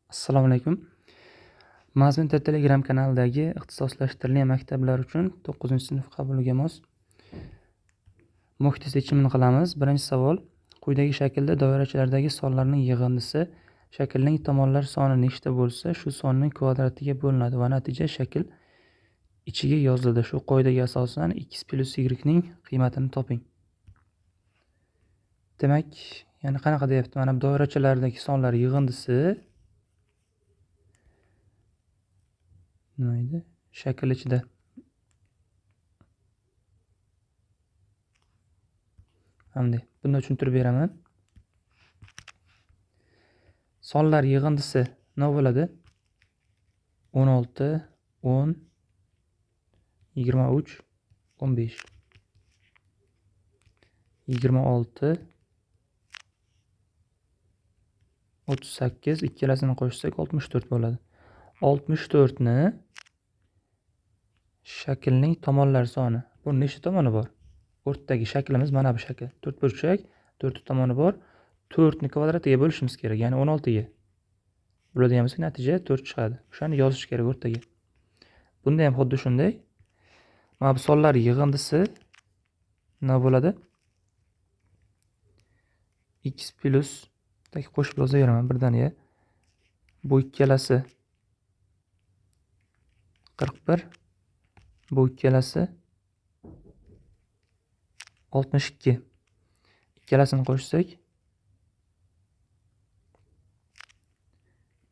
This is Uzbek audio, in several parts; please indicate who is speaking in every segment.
Speaker 1: Assalomu alaykum. Mazmun Telegram kanalidagi ixtisoslashtirilgan maktablar uchun 9-sinf qabuliga mos mock test yechimini qilamiz. Birinchi savol: quyidagi shaklda doirachalardagi sonlarning yig'indisi shaklning tomonlar soni nechta bo'lsa, shu sonning kvadratiga bo'linadi va natija shakl ichiga yoziladi. Shu qoidaga asosan x plus y ning qiymatini toping. Demak, yana qanaqa deyapti? Mana bu doirachalardagi sonlar yig'indisi nima edi? Shakl ichida hamda buni tushuntirib beraman. Sonlar yig'indisi nima bo'ladi? 16, 10, 23, 15. 26, 38 ikkalasini qo'shsak 64 bo'ladi. 64 ni shaklning tomonlar soni. Bu nechta tomoni bor? O'rtadagi shaklimiz mana bu shakl. 4 burchak, 4 tomoni bor. 4 ni kvadratiga bo'lishimiz kerak, ya'ni 16 ga. Bo'ladigan bo'lsa natija 4 chiqadi. O'shani yozish kerak o'rtaga. Bunda ham xuddi shunday. Mana bu sonlar yig'indisi nima bo'ladi? X plus qo'shib yozaveraman birdaniga. Bu ikkalasi 41, bu ikkalasi 62. Ikkalasini qo'shsak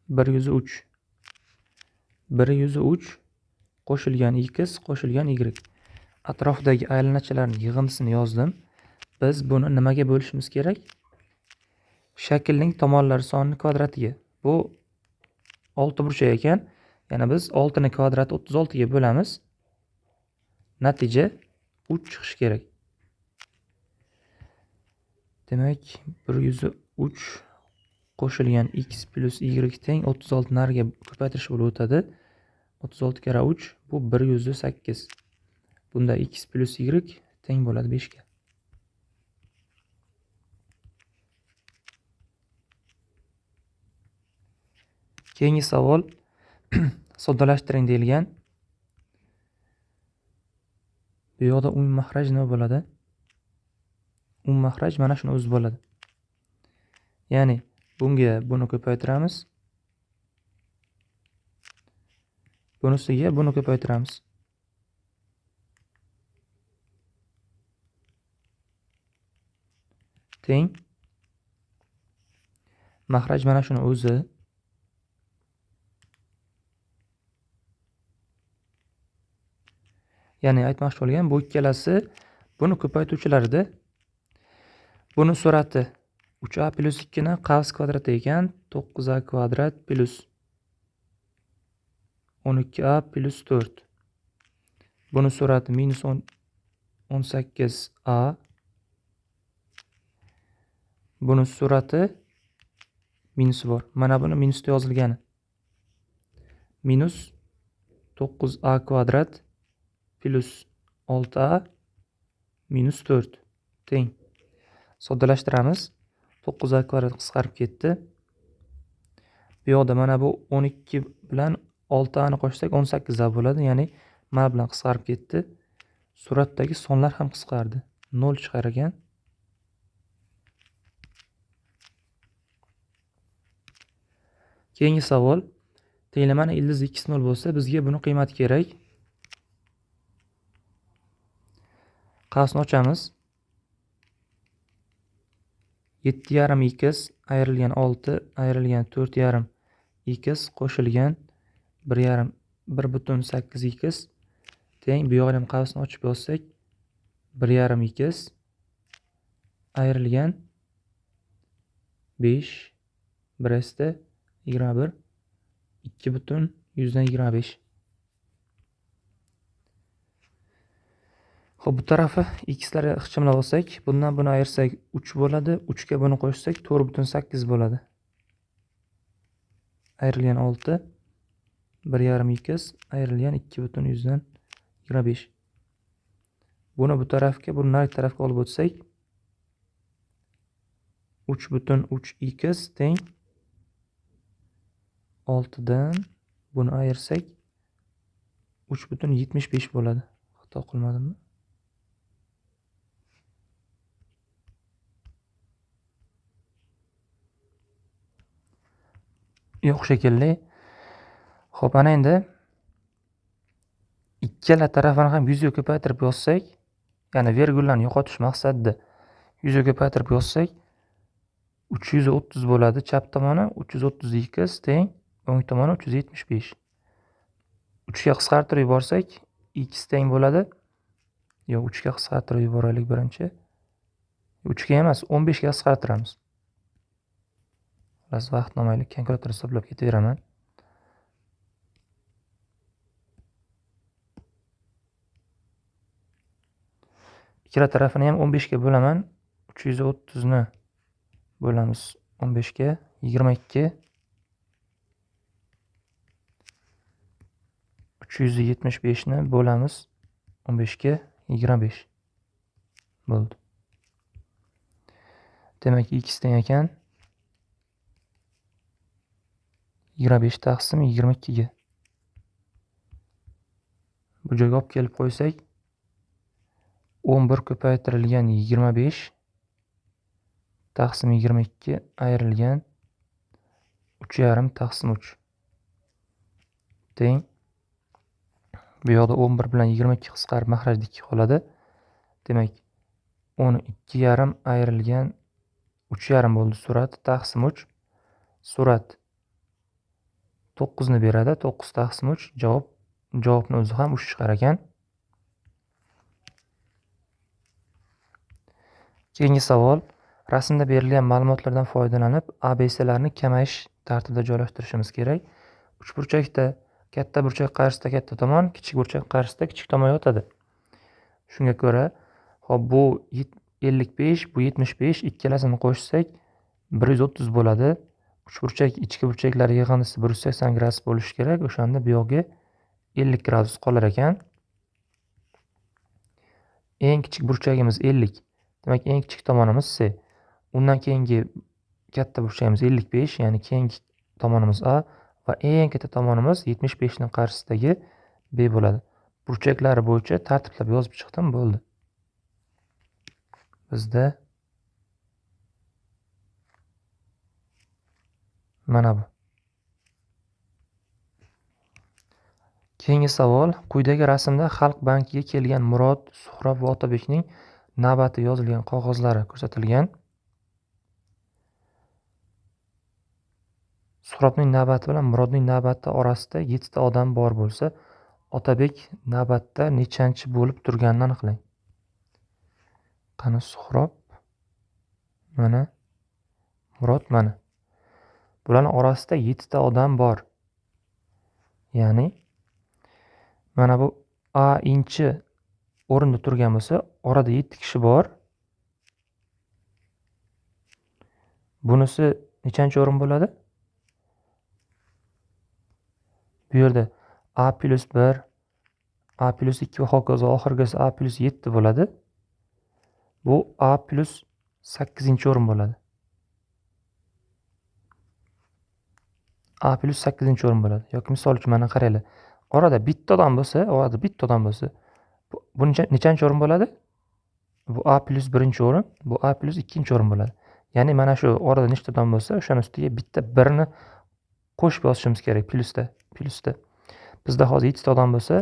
Speaker 1: 103. 103 qo'shilgan x qo'shilgan y. Atrofdagi aylanachalarning yig'indisini yozdim. Biz buni nimaga bo'lishimiz kerak? Shaklning tomonlar sonining kvadratiga. Bu 6 burchak ekan. Yana biz 6 ni kvadrati 36 ga bo'lamiz. Natija 3 chiqishi kerak. Demak, 103 qo'shilgan x plus y teng 36 nariga ko'paytirish bo'lib o'tadi. 36 kara 3 bu 108. Bunda x plus y teng bo'ladi 5 ga. Keyingi savol soddalashtiring deyilgan. Bu yoqda umum mahraj nima bo'ladi? Umum mahraj mana shuni o'zi bo'ladi. Ya'ni bunga buni ko'paytiramiz. Bunisiga buni ko'paytiramiz. Teng mahraj mana shuni o'zi. Ya'ni aytmoqchi bo'lgan bu ikkalasi buni ko'paytuvchilarida. Buni surati 3a plus 2 ni qavs kvadrati ekan. 9a kvadrat plus 12a plus 4. Buni surati minus 18a. Buni surati minusi bor. Mana buni minusda yozilgani. Minus 9a kvadrat plus 6a minus 4 teng. Soddalashtiramiz. 9a kvadrat qisqarib ketdi. Bu yoqda mana bu 12 bilan 6a ni qo'shsak 18a bo'ladi. Ya'ni mana bilan qisqarib ketdi. Suratdagi sonlar ham qisqardi. 0 chiqar ekan. Keyingi savol: tenglamani ildiz x 0 bo'lsa, bizga buni qiymati kerak. Qavsni ochamiz. 7,5x ayrilgan 6 ayrilgan 4,5 x qo'shilgan 1,8x teng. Bu yoqni ham qavsni ochib yozsak 1,5x ayrilgan 5 1 21 2,125. Xo'p, bu tarafi x larga ixchamlab olsak, bundan buni ayirsak 3 bo'ladi. 3 ga buni qo'shsak 4,8 bo'ladi. Ayrilgan 6 1,5x ayrilgan 2,125. Buni bu tarafga, buni nari tarafga olib o'tsak 3,3x teng 6dan buni ayirsak 3,75 bo'ladi. Xato qilmadimmi? Yo'q shekilli. Xo'p, ana endi ikkala tarafini ham 100 ga ko'paytirib yozsak, ya'ni virgullarni yo'qotish maqsadida 100 ga ko'paytirib yozsak 330 bo'ladi. Chap tomoni 332 teng, o'ng tomoni 375. 3 ga qisqartirib yuborsak x teng bo'ladi. Yo'q, 3 ga qisqartirib yuboraylik birinchi. 3 ga emas, 15 ga qisqartiramiz. Biz vaqt olmaylik, kalkulyator hisoblab ketaveraman. Ikkala tarafini ham 15 ga bo'laman. 330 ni bo'lamiz 15 ga 22. 375 ni bo'lamiz 15 ga 25. Bo'ldi. Demak, x teng ekan 25 taqsim 22 ga. Bu joyga olib kelib qo'ysak 11 ko'paytirilgan 25 taqsim 22 ayrilgan 3,5 taqsim 3 teng. Bu yoqda 11 bilan 22 qisqarib maxrajda 2 qoladi. Demak, 12,5 ayrilgan 3,5 bo'ldi surat taqsim 3. Surat 9 ni beradi. 9 taqsim 3 javobni o'zi ham 3 chiqar ekan. Keyingi savol. Rasmda berilgan ma'lumotlardan foydalanib ABClarni kamayish tartibida joylashtirishimiz kerak. Uchburchakda katta burchak qarshisida katta tomon, kichik burchak qarshisida kichik tomon yotadi. Shunga ko'ra, hop bu 55, bu 75, ikkalasini qo'shsak 130 bo'ladi. Uchburchak ichki burchaklar yig'indisi 180 gradus bo'lishi kerak. O'shanda bu yoqqa 50 gradus qolar ekan. Eng kichik burchagimiz 50. Demak, eng kichik tomonimiz C. Undan keyingi katta burchagimiz 55, ya'ni keyingi tomonimiz A va eng katta tomonimiz 75 ning qarshisidagi B bo'ladi. Burchaklari bo'yicha tartiblab yozib chiqdim, bo'ldi. Bizda mana bu. Keyingi savol. Quyidagi rasmda Xalq bankiga kelgan Murod, Suhrob va Otabekning navbati yozilgan qog'ozlari ko'rsatilgan. Suhrobning navbati bilan Murodning navbati orasida 7 ta odam bor bo'lsa, Otabek navbatda nechanchi bo'lib turganini aniqlang. Qani Suhrob, mana Murod, mana. Bularning orasida 7 ta odam bor. Ya'ni mana bu A-inchi o'rinda turgan bo'lsa, orada 7 kishi bor. Bunisi nechanchi o'rin bo'ladi? Bu yerda A+1, A+2 va hokazo oxirgisi A+7 bo'ladi. Bu A+8 o'rin bo'ladi. A+8 o'rin bo'ladi. Yoki misol uchun mana qaranglar. Orada bitta odam bo'lsa, bu nechanchi o'rin bo'ladi? Bu A+1 o'rin, bu A+2 o'rin bo'ladi. Ya'ni mana shu orada nechta odam bo'lsa, o'shaning ustiga bitta 1 ni qo'shib yozishimiz kerak plyusda. Bizda hozir 7 ta odam bo'lsa,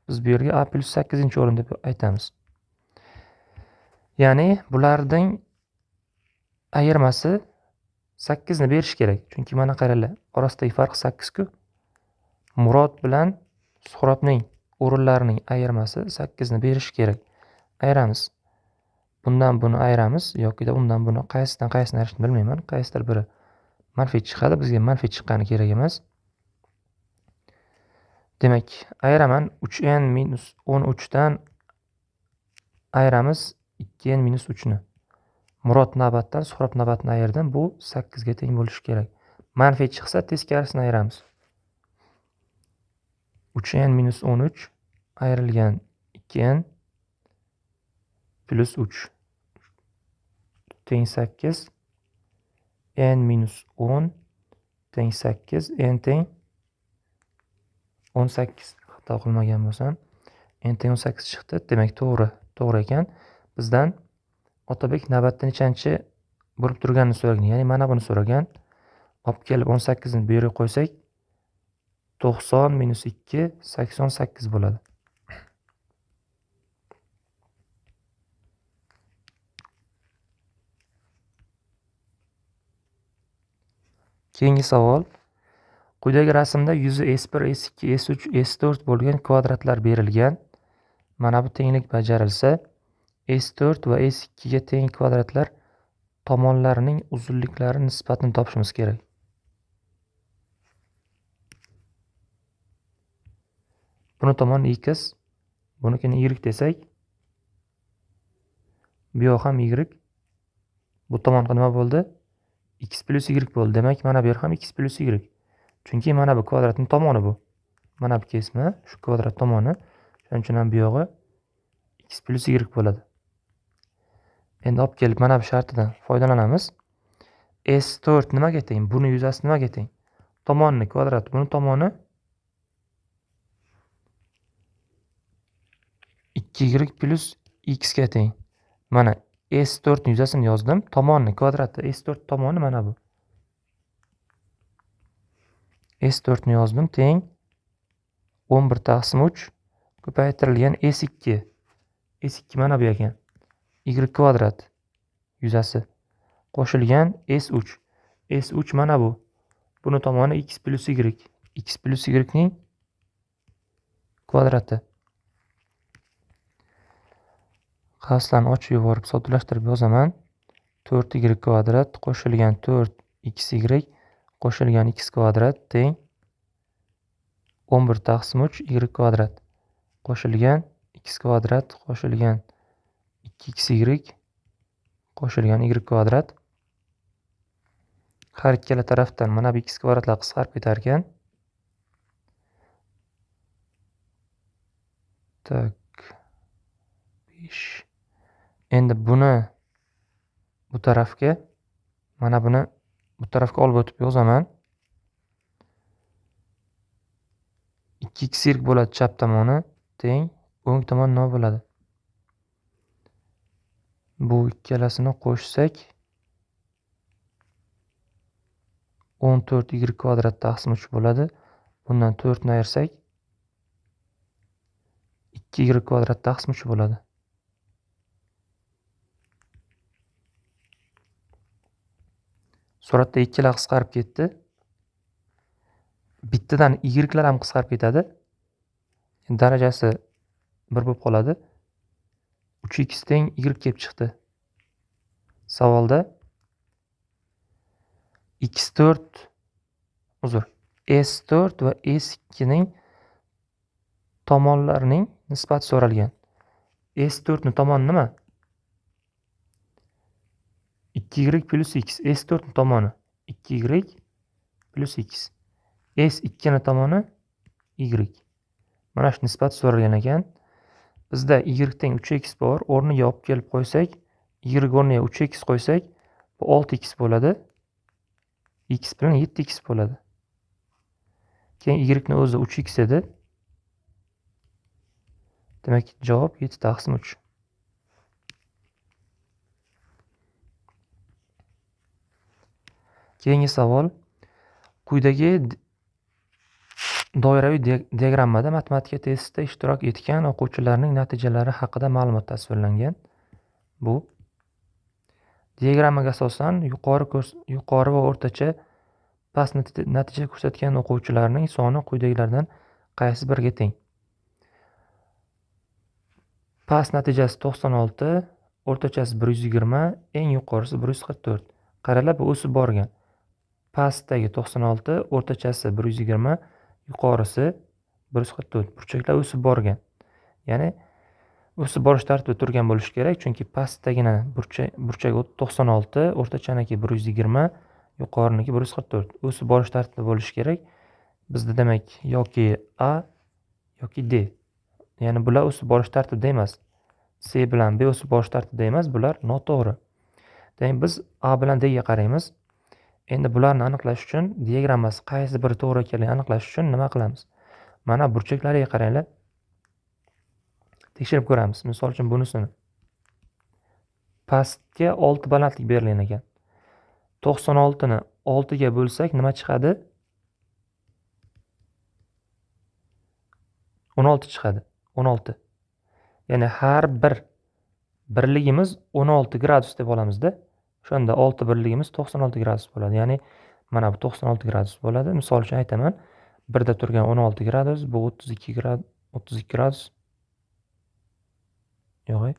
Speaker 1: biz bu yerga A+8 o'rin deb aytamiz. Ya'ni bularning ayirmasi 8 ni berish kerak. Chunki mana qaranglar, orasidagi farq 8 ku. Murod bilan Suhrobning o'rinlarining ayirmasi 8 ni berish kerak. Ayiramiz. Bundan buni ayiramiz yoki undan buni qaysidan qaysini ayirishni bilmayman. Qaysidir biri manfiy chiqadi, bizga manfiy chiqqani kerak emas. Demak, ayiraman 3n-13 dan ayiramiz 2n-3 ni. Murod navbatdan Suhrob navbatini ayirdim. Bu 8 ga teng bo'lishi kerak. Manfiy chiqsa teskarisini ayiramiz. 3n-13 ayrilgan 2n plus 3 teng 8. n-10 teng 8, n teng 18. Xato qilmagan bo'lsam, n teng 18 chiqdi. Demak, to'g'ri ekan. Bizdan Otabek navbatda nechanchi bo'lib turganini so'ragan. Ya'ni mana buni so'ragan. Olib kelib 18 ni bu yerga qo'ysak, 90 minus 2 88 bo'ladi. Keyingi savol. Quyidagi rasmda yuzi S1, S2, S3, S4 bo'lgan kvadratlar berilgan. Mana bu tenglik bajarilsa, S4 va S2 ga teng kvadratlar tomonlarining uzunliklari nisbatini topishimiz kerak. Buni tomoni x, bunikini y desak, bu yoq ham y. Bu tomon nima bo'ldi? X plus y bo'ldi. Demak, mana bu yer ham x plus y. Chunki mana bu kvadratning tomoni bu. Mana bu kesma, shu kvadrat tomoni. Shuning uchun ham bu yog'i x plus y bo'ladi. Endi olib kelib mana bu shartidan foydalanamiz. S4 nimaga teng? Buni yuzasi nimaga teng? Tomonni kvadrati, buni tomoni 2y plus x ga teng. Mana S4 ni yuzasini yozdim. Tomonni kvadrati, S4 tomoni mana bu. S4 ni yozdim, teng 11 taqsim 3 ko'paytirilgan S2. S2 mana bu ekan. Y kvadrat yuzasi qo'shilgan S3. S3 mana bu. Buni tomoni x plus y. X plus y ning kvadrati. Qavslarni ochib yuborib soddalashtirib yozaman. 4y kvadrat qo'shilgan 4xy qo'shilgan x kvadrat teng 11 taqsim 3 y kvadrat qo'shilgan x kvadrat qo'shilgan 2xy qo'shilgan y kvadrat. Har ikkala tarafdan mana bu x kvadratlar qisqarib ketar ekan. Tak 5. Endi buni bu tarafga, mana buni bu tarafga olib o'tib yozaman. 2x bo'ladi chap tomoni teng o'ng tomon nima bo'ladi? Bu ikkalasini qo'shsak 14y kvadrat taqsim 3 bo'ladi. Bundan 4 ni ayirsak 2y kvadrat taqsim 3 bo'ladi. Suratda ikkilar qisqarib ketdi. Bittadan y'lar ham qisqarib ketadi. Darajasi 1 bo'lib qoladi. 3x teng y kelib chiqdi. Savolda S4 va S2 ning tomonlarining nisbati so'ralgan. S4 ning tomoni nima? 2y plus x. S4 ning tomoni 2y plus x. S2 ning tomoni y. Mana shu nisbat so'ralgan ekan. Bizda y teng 3x bor. O'rniga olib kelib qo'ysak, y o'rniga 3x qo'ysak, bu 6x bo'ladi. X bilan 7x bo'ladi. Keyin y ning o'zi 3x edi. Demak, javob 7 taqsim 3. Keyingi savol. Quyidagi doiraviy diagrammada matematika testida ishtirok etgan o'quvchilarning natijalari haqida ma'lumot tasvirlangan. Bu diagrammaga asosan yuqori va o'rtacha past natija ko'rsatgan o'quvchilarning soni quyidagilardan qaysi biriga teng? Past natijasi 96, o'rtachasi 120, eng yuqorisi 144. Qaralab o'sib borgan. Pastdagi 96, o'rtachasi 120, yuqorisi 144. Burchaklar o'sib borgan. Ya'ni o'sib borish tartibida turgan bo'lishi kerak, chunki pastdagina burchak 96, o'rtachaniki 120, yuqoriniki 144. O'sib borish tartibida bo'lishi kerak. Bizda demak yoki A yoki D. Ya'ni bular o'sib borish tartibida emas. C bilan B o'sib borish tartibida emas, bular noto'g'ri. Demak, biz A bilan D ga qaraymiz. Endi bularni aniqlash uchun diagrammasi qaysi biri to'g'ri ekanligini aniqlash uchun nima qilamiz? Mana burchaklariga qaranglar. Tekshirib ko'ramiz. Misol uchun bunisini. Pastga 6 balandlik berilgan ekan. 96 ni 6 ga bo'lsak nima chiqadi? 16 chiqadi. 16. Ya'ni har bir birligimiz 16 gradus deb olamizda. O'shanda 6 birligimiz 96 gradus bo'ladi. Ya'ni mana bu 96 gradus bo'ladi. Misol uchun aytaman. Birda turgan 16 gradus, bu 32 gradus, 32 gradus. Yo'q.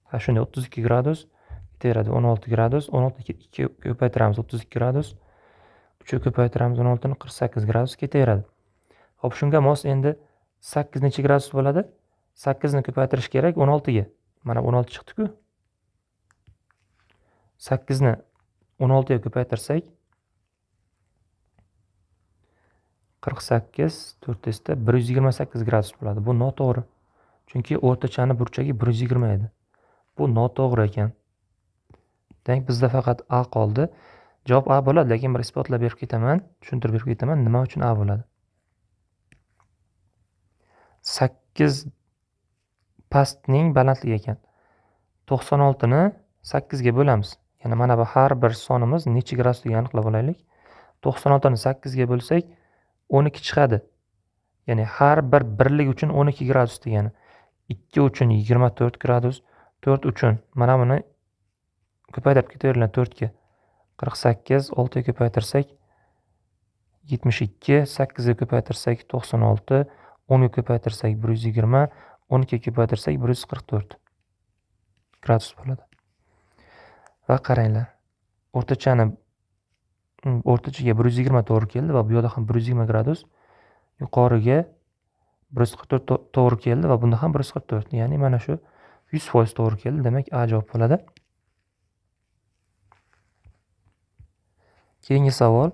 Speaker 1: Ha, shunday 32 gradus ketaveradi 16 gradus. 16 ni 2 ko'paytiramiz 32 gradus. 3 ko'paytiramiz 16 ni 48 gradus ketaveradi. Xo'p, shunga mos endi 8 necha gradus bo'ladi? 8 ni ko'paytirish kerak 16 ga. Mana 16 chiqdi-ku. 8 ni 16 ga ko'paytirsak 48 4 da 128 gradus bo'ladi. Bu noto'g'ri. Chunki o'rtachani burchagi 120 edi. Bu noto'g'ri ekan. Demak, bizda faqat A qoldi. Javob A bo'ladi, lekin bir isbotlab berib ketaman, tushuntirib berib ketaman, nima uchun A bo'ladi. 8 pastning balandligi ekan. 96 ni 8 ga bo'lamiz. Ya'ni mana bu har bir sonimiz necha gradusligini aniqlab olaylik. 96 ni 8 ga bo'lsak 12 chiqadi. Ya'ni har bir birlik uchun 12 gradus degani. 2 uchun 24 gradus, 4 uchun mana buni ko'paytirib ketaveringlar 4 ga. 48, 6 ga ko'paytirsak 72, 8 ga ko'paytirsak 96, 10 ga ko'paytirsak 120, 12 ga ko'paytirsak 144 gradus bo'ladi. Va qaranglar. O'rtachaga 120 to'g'ri keldi va bu yoqda ham 120 gradus. Yuqoriga 144 to'g'ri keldi va bunda ham 144. Ya'ni mana shu 100% to'g'ri keldi. Demak, A javob bo'ladi. Keyingi savol.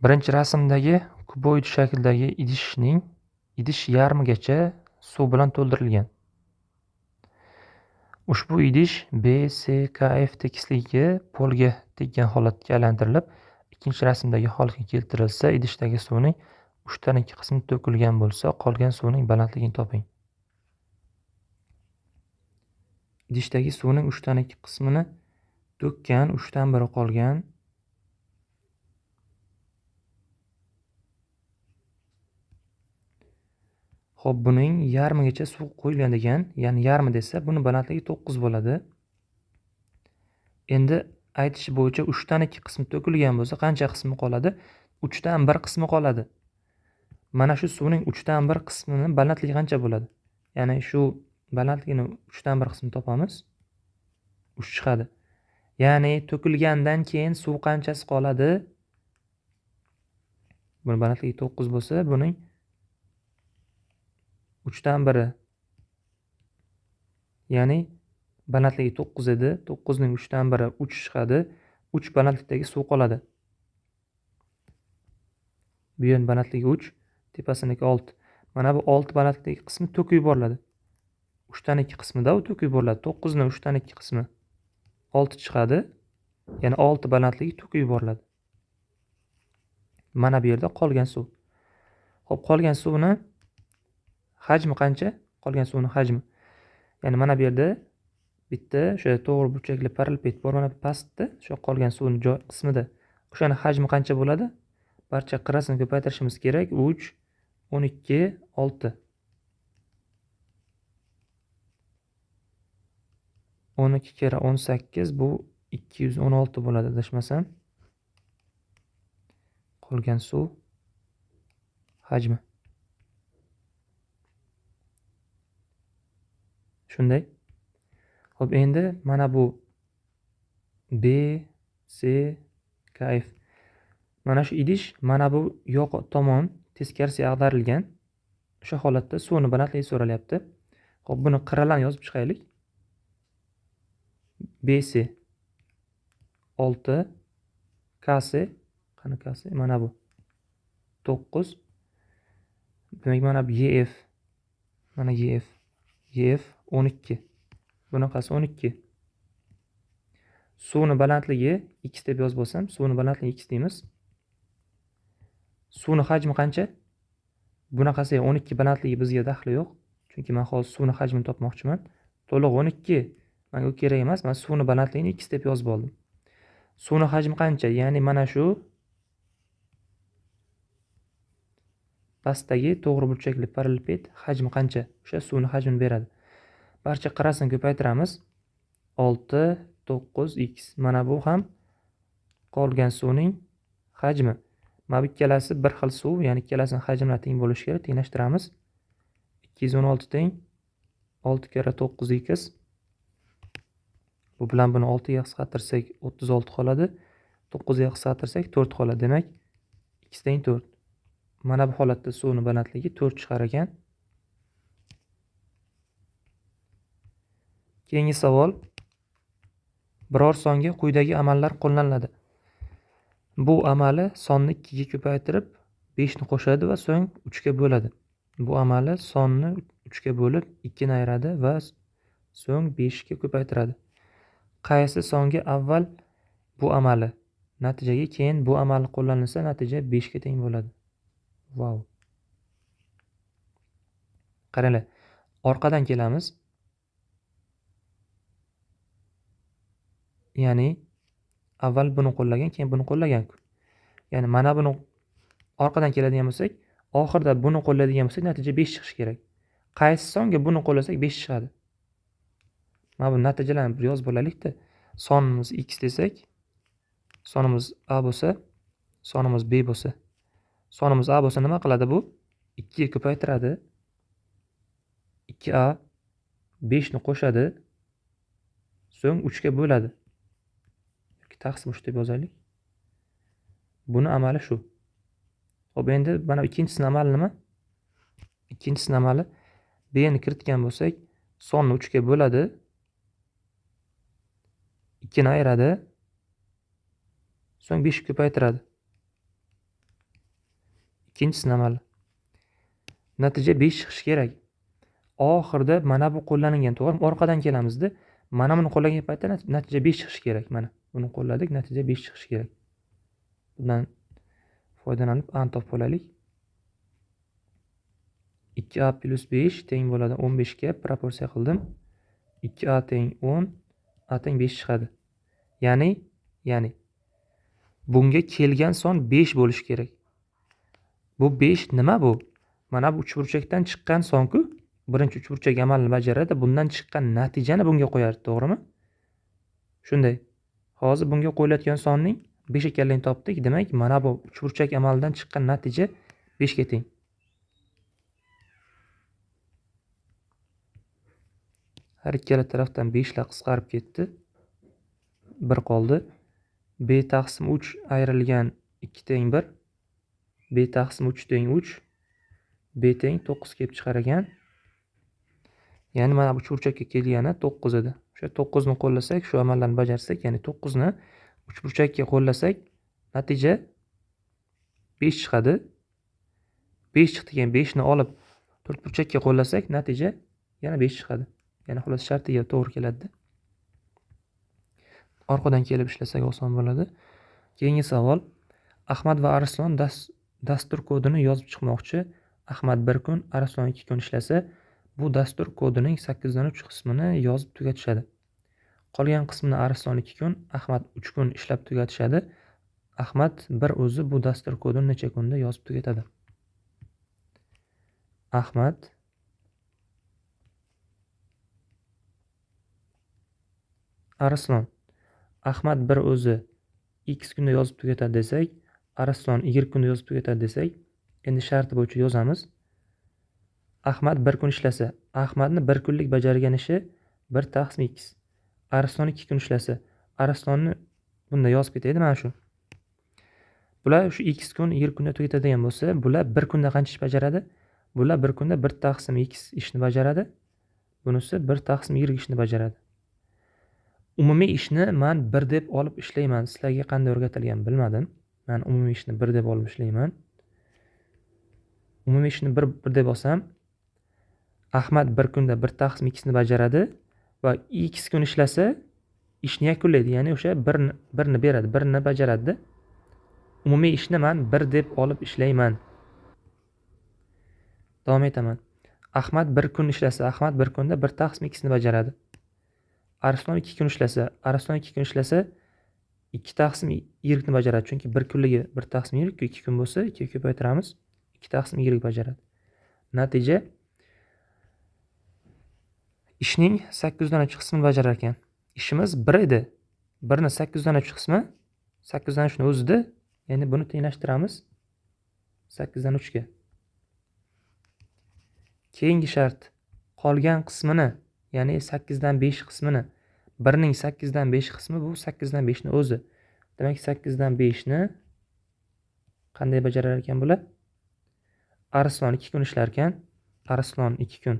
Speaker 1: Birinchi rasmdagi kuboid shakldagi idish yarmigacha suv bilan to'ldirilgan. Ushbu idish BCKF tekisligi polga tekkan holatga aylantirilib, ikkinchi rasmdagi holatga keltirilsa, idishdagi suvning 3dan 2 qismi to'kilgan bo'lsa, qolgan suvning balandligini toping. Idishdagi suvning 3dan 2 qismini to'kkan, 3dan 1 qolgan. Xo'p, buning yarmigacha suv qo'yilgan degan, ya'ni yarmi desa, buni balandligi 9 bo'ladi. Endi aytish bo'yicha 3dan 2 qismi to'kilgan bo'lsa, qancha qismi qoladi? 3dan 1 qismi qoladi. Mana shu suvning 3dan 1 qismining balandligi qancha bo'ladi? Ya'ni shu balandligini 3dan 1 qismini topamiz. 3 chiqadi. Ya'ni to'kilgandan keyin suv qanchasi qoladi? Buni balandligi 9 bo'lsa, buning 3dan 1. Ya'ni balandligi 9 edi. 9 ning 3dan 1 3 chiqadi. 3 balandlikdagi suv qoladi. Bu yer balandligi 3, tepasiniki 6. Mana bu 6 balandlikdagi qismi to'kib yuboriladi. 3dan 2 qismida u to'kib yuboriladi. 9 ning 3dan 2 qismi 6 chiqadi. Ya'ni 6 balandligi to'kib yuboriladi. Mana bu yerda qolgan suv. Xo'p, qolgan suvni hajmi qancha? Qolgan suvning hajmi. Ya'ni mana bu yerda bitta o'sha to'g'ri burchakli parallelped bor, mana bu pastda, o'sha qolgan suvning joy qismida. O'shaning hajmi qancha bo'ladi? Barcha qirrasini ko'paytirishimiz kerak. 3, 12, 6. 12 kira 18 bu 216 bo'ladi, adashmasam. Qolgan suv hajmi. Shunday. Xo'p, endi mana bu B, C, KF. Mana shu idish mana bu yoq tomon teskarisiga ag'darilgan. O'sha holatda suvning balandligi so'ralyapti. Xo'p, buni qirralarni yozib chiqaylik. BC 6, KC qani KC? Mana bu 9. Demak, mana bu EF. Mana EF. EF 12. Bunaqasi 12. Suvni balandligi x deb yozib olsam, suvni balandligi x deymiz. Suvni hajmi qancha? Bunaqasiga 12 balandligi bizga daxli yo'q. Chunki men hozir suvni hajmini topmoqchiman. To'liq 12. Menga u kerak emas. Men suvni balandligini x deb yozib oldim. Suvni hajmi qancha? Ya'ni mana shu pastdagi to'g'ri burchakli parallelepiped hajmi qancha? O'sha suvni hajmini beradi. Barcha qirrasini ko'paytiramiz. 6, 9, x. Mana bu ham qolgan suvning hajmi. Mana bu ikkalasi bir xil suv, ya'ni ikkalasining hajmlari teng bo'lishi kerak. Tenglashtiramiz. 216 teng 6 kere 9x. Bu bilan buni 6 ga qisqartirsak 36 qoladi. 9 ga qisqartirsak 4 qoladi. Demak, x teng 4. Mana bu holatda suvning balandligi 4 chiqar ekan. Keyingi savol. Biror songa quyidagi amallar qo'llaniladi. Bu amali sonni 2 ga ko'paytirib 5 ni qo'shadi va so'ng 3 ga bo'ladi. Bu amali sonni 3 ga bo'lib 2 ni ayiradi va so'ng 5 ga ko'paytiradi. Qaysi songa avval bu amali natijaga, keyin bu amal qo'llanilsa natija 5 ga teng bo'ladi. Wow. Qaranglar. Orqadan kelamiz. Ya'ni avval buni qo'llagan, keyin buni qo'llagan. Ya'ni mana buni orqadan keladigan bo'lsak, oxirida buni qo'llaydigan bo'lsak, natija 5 chiqishi kerak. Qaysi songa buni qo'llasak 5 chiqadi. Mana bu natijalarni bir yozib olaylik-da. Sonimiz x desak, sonimiz a bo'lsa, sonimiz b bo'lsa. Sonimiz a bo'lsa nima qiladi bu? 2 ga ko'paytiradi. 2a 5 ni qo'shadi. So'ng 3 ga bo'ladi. Yoki taqsim 3 deb yozaylik. Buni amali shu. Xo'p, endi mana ikkinchisining amali nima? Ikkinchisining amali b ni kiritgan bo'lsak, sonni 3 ga bo'ladi. 2 ni ayiradi. So'ng 5 ga ko'paytiradi. Ikkinchisining amali. Natija 5 chiqishi kerak. Oxirida mana bu qo'llanilgan, to'g'rimi? Orqadan kelamizda. Mana buni qo'llagan paytda natija 5 chiqishi kerak. Mana buni qo'lladik, natija 5 chiqishi kerak. Bundan foydalanib a ni topib olaylik. 2a plus 5 teng bo'ladi 15 ga. Proporsiya qildim. 2a teng 10, a teng 5 chiqadi. Ya'ni bunga kelgan son 5 bo'lishi kerak. Bu 5 nima bu? Mana bu uchburchakdan chiqqan son-ku. Birinchi uchburchak amalni bajaradi. Bundan chiqqan natijani bunga qo'yadi, to'g'rimi? Shunday. Hozir bunga qo'yiladigan sonning 5 ekanligini topdik. Demak, mana bu uchburchak amalidan chiqqan natija 5 ga teng. Har ikkala tarafdan 5 lar qisqarib ketdi. 1 qoldi. B taqsim 3 ayrilgan 2 teng 1. B taqsim 3 teng 3. B teng 9 kelib chiqar ekan. Ya'ni mana bu uchburchakka kelgani 9 edi. O'sha 9 ni qo'llasak, shu amallarni bajarsak, ya'ni 9 ni uchburchakka qo'llasak, natija 5 chiqadi. 5 chiqdigan 5 ni olib to'rtburchakka qo'llasak, natija yana 5 chiqadi. Ya'ni xolos shartiga to'g'ri keladi. Orqadan kelib ishlasak oson bo'ladi. Keyingi savol. Ahmad va Arslon dastur kodini yozib chiqmoqchi. Ahmad 1 kun, Arslon 2 kun ishlasa, bu dastur kodining 8 dan 3 qismini yozib tugatishadi. Qolgan qismini Arslon 2 kun, Ahmad 3 kun ishlab tugatishadi. Ahmad bir o'zi bu dastur kodini necha kunda yozib tugatadi? Ahmad Arslon. Ahmad bir o'zi x kunda yozib tugatadi desak, Arslon y kunda yozib tugatadi desak, endi sharti bo'yicha yozamiz. Ahmad 1 kun ishlasa, Ahmadni 1 kunlik bajargan ishi 1 taqsim x. Arslon 2 kun ishlasa, Arslonni bunda yozib ketaydi mana shu. Bular shu x kun y kunda tugatadigan bo'lsa, bular 1 kunda qancha ish bajaradi? Bular 1 kunda 1 taqsim x ishni bajaradi. Bunisi 1 taqsim y ishni bajaradi. Umumiy ishni men 1 deb olib ishlayman. Sizlarga qanday o'rgatilgan bilmadim. Men umumiy ishni 1 deb olib ishlayman. Umumiy ishni 1 deb olsam, Ahmad 1 kunda 1 taqsim x ni bajaradi va x kun ishlasa, ishni yakunlaydi, ya'ni o'sha birni beradi, birni bajaradi. Umumiy ishni men 1 deb olib ishlayman. Davom etaman. Ahmad 1 kun ishlasa, Ahmad 1 kunda 1 taqsim 2 ni bajaradi. Arslon 2 kun ishlasa, Arslon 2 kun ishlasa 2 taqsim y ni bajaradi. Chunki 1 kunligi 1 taqsim y 2 kun bo'lsa 2 ga ko'paytiramiz. 2 taqsim y bajaradi. Natija ishning 8/3 qismini bajarar ekan. Ishimiz 1 edi. 1 ni 8/3 qismi 8/3 ni o'zida, ya'ni buni tenglashtiramiz 8/3 ga. Keyingi shart qolgan qismini, ya'ni 8/5 qismini, 1 ning 8/5 qismi bu 8/5 ni o'zi. Demak 8/5 ni qanday bajarar ekan bular? Arslon 2 kun ishlar ekan. Arslon 2 kun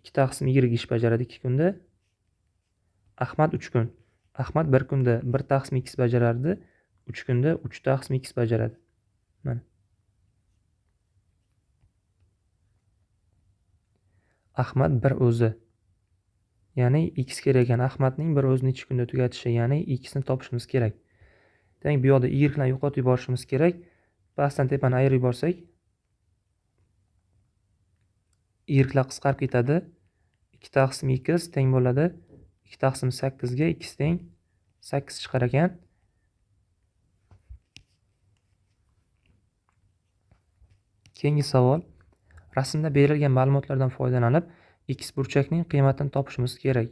Speaker 1: 2 taqsim y ish bajaradi 2 kunda. Ahmad 3 kun. Ahmad 1 kunda 1 taqsim x bajarardi, 3 kunda 3 taqsim x bajaradi. Mana. Ahmad 1 o'zi. Ya'ni x kerak ekan. Ahmadning 1 o'zini 2 kunda tugatishi, ya'ni x ni topishimiz kerak. Demak, bu yoqda y ni yo'qotib yuborishimiz kerak. Pastdan tepani ayirib yuborsak, y qisqarib ketadi. 2 taqsim x teng bo'ladi 2 taqsim 8 ga x teng 8 chiqar ekan. Keyingi savol. Rasmda berilgan ma'lumotlardan foydalanib x burchakning qiymatini topishimiz kerak.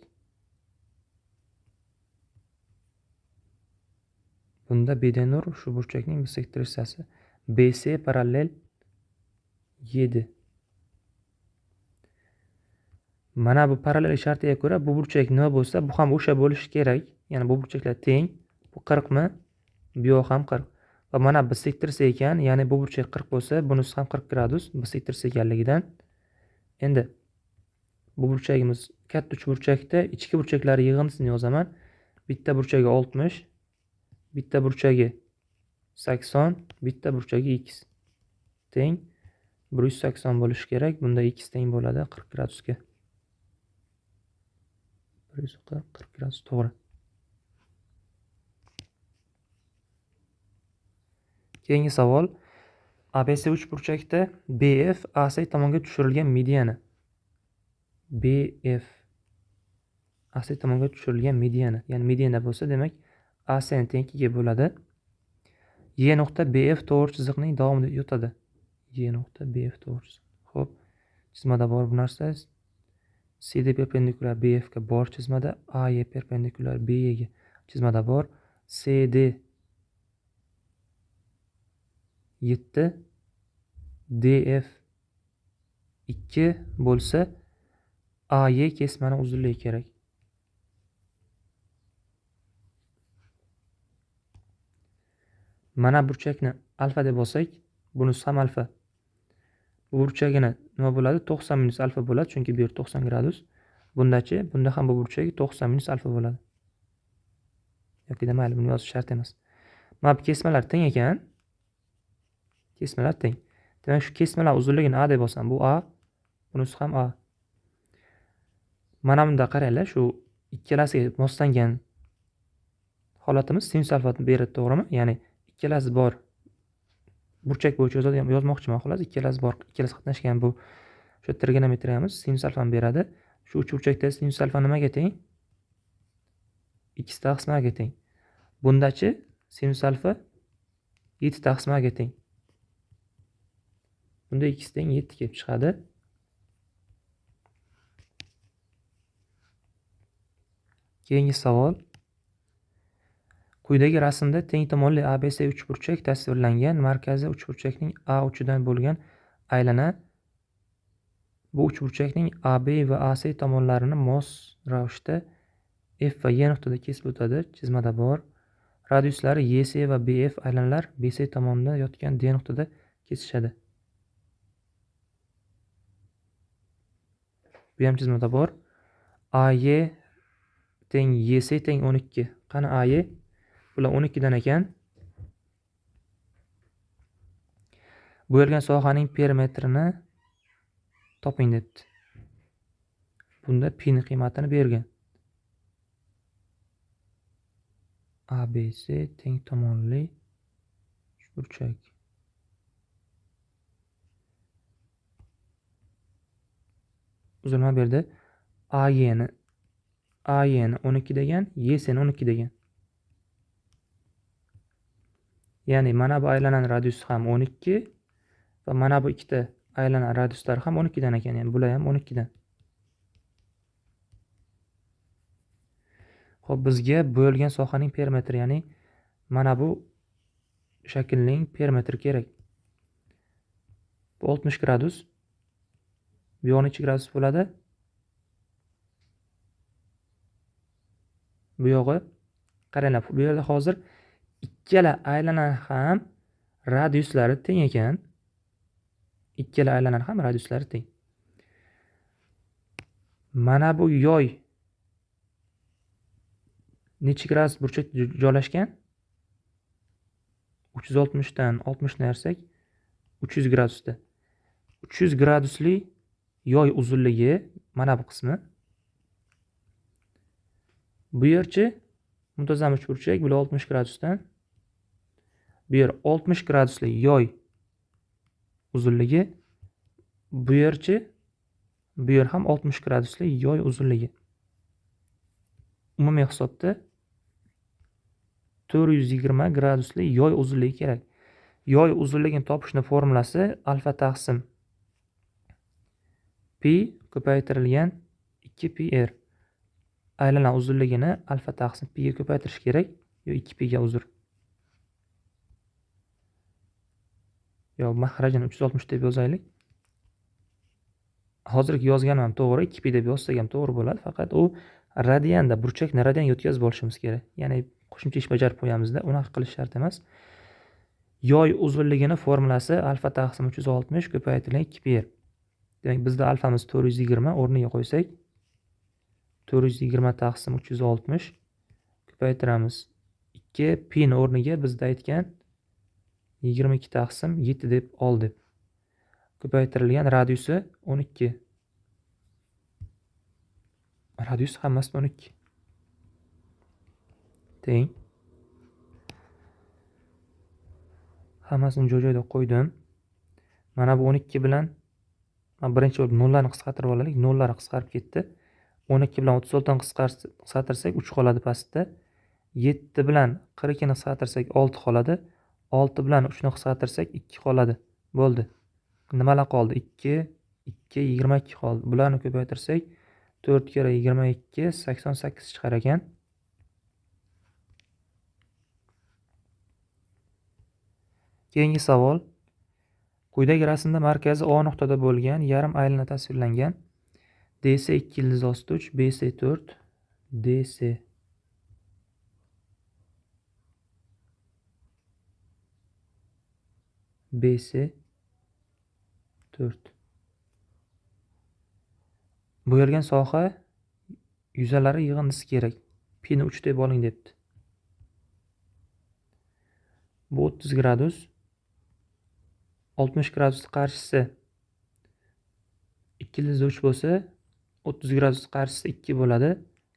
Speaker 1: Bunda bedenur shu burchakning bisektor hissasi. BC parallel 7. Mana bu parallel shartiga ko'ra bu burchak nima bo'lsa, bu ham o'sha bo'lishi kerak. Ya'ni bu burchaklar teng. Bu 40 mi? Bu yoq ham 40. Va mana bisektorsi ekan, ya'ni bu burchak 40 bo'lsa, bunisi ham 40 gradus bisektorsi ekanligidan. Endi bu burchagimiz katta uchburchakda ichki burchaklari yig'indisini yozaman. Bitta burchagi 60, bitta burchagi 80, bitta burchagi x teng 180 bo'lishi kerak. Bunda x teng bo'ladi 40 gradusga. 140 gradus to'g'ri. Keyingi savol. ABC uchburchakda BF AC tomonga tushirilgan mediani. BF AC tomonga tushirilgan mediani. Ya'ni mediana bo'lsa, demak AC ni teng 2 ga bo'ladi. Y nuqta BF to'g'ri chiziqning davomida yotadi. Y nuqta BF to'g'ri chiziq. Xo'p, chizmada bor bu narsa. CD perpendikulyar BF ga bor chizmada, AY perpendikulyar BE ga chizmada bor. CD 7, DF 2 bo'lsa, AY kesmani uzunligi kerak. Mana burchakni alfa deb olsak, bunisi ham alfa. Bu burchagini nima bo'ladi? 90 minus alfa bo'ladi, chunki bu yer 90 gradus. Bundachi, bunda ham bu burchagi 90 minus alfa bo'ladi. Yoki da mayli, buni yozish shart emas. Mana bu kesmalar teng ekan. Kesmalar teng. Demak, shu kesmalar uzunligini A deb olsam, bu A, bunisi ham A. Mana bunda qaranglar, shu ikkalasiga moslangan holatimiz sinus alfani beradi, to'g'rimi? Ya'ni ikkalasi bor. Burchak bo'yicha yozmoqchiman, xolos. Ikkalasi bor, ikkalasi qatnashgan bu o'sha trigonometriyamiz sinus alfani beradi. Shu uch burchakda sinus alfa nimaga teng? X taqsim A ga teng. Bundachi sinus alfa 7 taqsim A ga teng. Bunda x teng 7 kelib chiqadi. Keyingi savol. Quyidagi rasmda teng tomonli ABC uchburchak tasvirlangan. Markazi uchburchakning A uchidan bo'lgan aylana bu uchburchakning AB va AC tomonlarini mos ravishda F va Y nuqtada kesib o'tadi. Chizmada bor. Radiuslari YC va BF aylanalar BC tomonida yotgan D nuqtada kesishadi. Bu ham chizmada bor. AY teng YC teng 12. Qani AY? Bular 12 dan ekan. Bo'yalgan sohaning perimetrini toping debdi. Bunda pi ning qiymatini bergan. ABC teng tomonli uchburchak. Uzilma berdi. AY'ni 12 degan, YS'ni 12 degan. Ya'ni mana bu aylanani radiusi ham 12 va mana bu ikkita aylanan radiuslari ham 12 dan ekan. Ya'ni bular ham 12 dan. Xo'p, bizga bo'lgan sohaning perimetri, ya'ni mana bu shaklning perimetri kerak. Bu 60 gradus. Bu yoq necha gradus bo'ladi? Bu yog'i qaranglar, bu yerda hozir ikkala aylanan ham radiuslari teng ekan. Ikkala aylanan ham radiuslari teng. Mana bu yoy necha gradus burchakda joylashgan? 360 dan 60 ni ayirsak 300 gradusda. 300 gradusli yoy uzunligi mana bu qismi. Bu yerchi muntazam uchburchak, bu 60 gradusdan. Bu yer 60 gradusli yoy uzunligi. Bu yerchi bu yer ham 60 gradusli yoy uzunligi. Umumiy hisobda 420 gradusli yoy uzunligi kerak. Yoy uzunligini topishning formulasi alfa taqsim pi ko'paytirilgan 2pr. Aylanan uzunligini alfa taqsim pi ga ko'paytirish kerak. Yo 2pi ga uzr. Yo mahrajini 360 deb yozaylik. Hozirgi yozganim ham to'g'ri, 2pi deb yozsak ham to'g'ri bo'ladi, faqat u radianda, burchakni radianga o'tkazib olishimiz kerak. Ya'ni qo'shimcha ish bajarib qo'yamizda, unaqa qilish shart emas. Yoy uzunligini formulasi alfa taqsim 360 ko'paytirilgan 2pr. Demak, bizda alfamiz 420 o'rniga qo'ysak 420 taqsim 360 ko'paytiramiz 2 pi ni o'rniga bizda aytgan 22 taqsim 7 deb oldik. Ko'paytirilgan radiusi 12. Radius hammasi 12. Teng. Hammasini joy-joyida qo'ydim. Mana bu 12 bilan birinchi bo'lib nollarni qisqartirib olaylik. Nollar qisqarib ketdi. 12 bilan 36 dan qisqartirsak 3 qoladi pastda. 7 bilan 42 ni qisqartirsak 6 qoladi. 6 bilan 3 ni qisqartirsak 2 qoladi. Bo'ldi. Nimalar qoldi? 2, 2, 22 qoldi. Bularni ko'paytirsak 4 kere 22 88 chiqar ekan. Keyingi savol. Quyidagi rasmda markazi O nuqtada bo'lgan yarim aylana tasvirlangan. DC 2 yildiz osti 3, BC 4, DC BC 4. Bo'yalgan soha yuzalari yig'indisi kerak. Pi ni 3 deb oling debdi. Bu 30 gradus. 60 gradus qarshisi 2 yildiz 3 bo'lsa 30 gradus qarshisi 2 bo'ladi.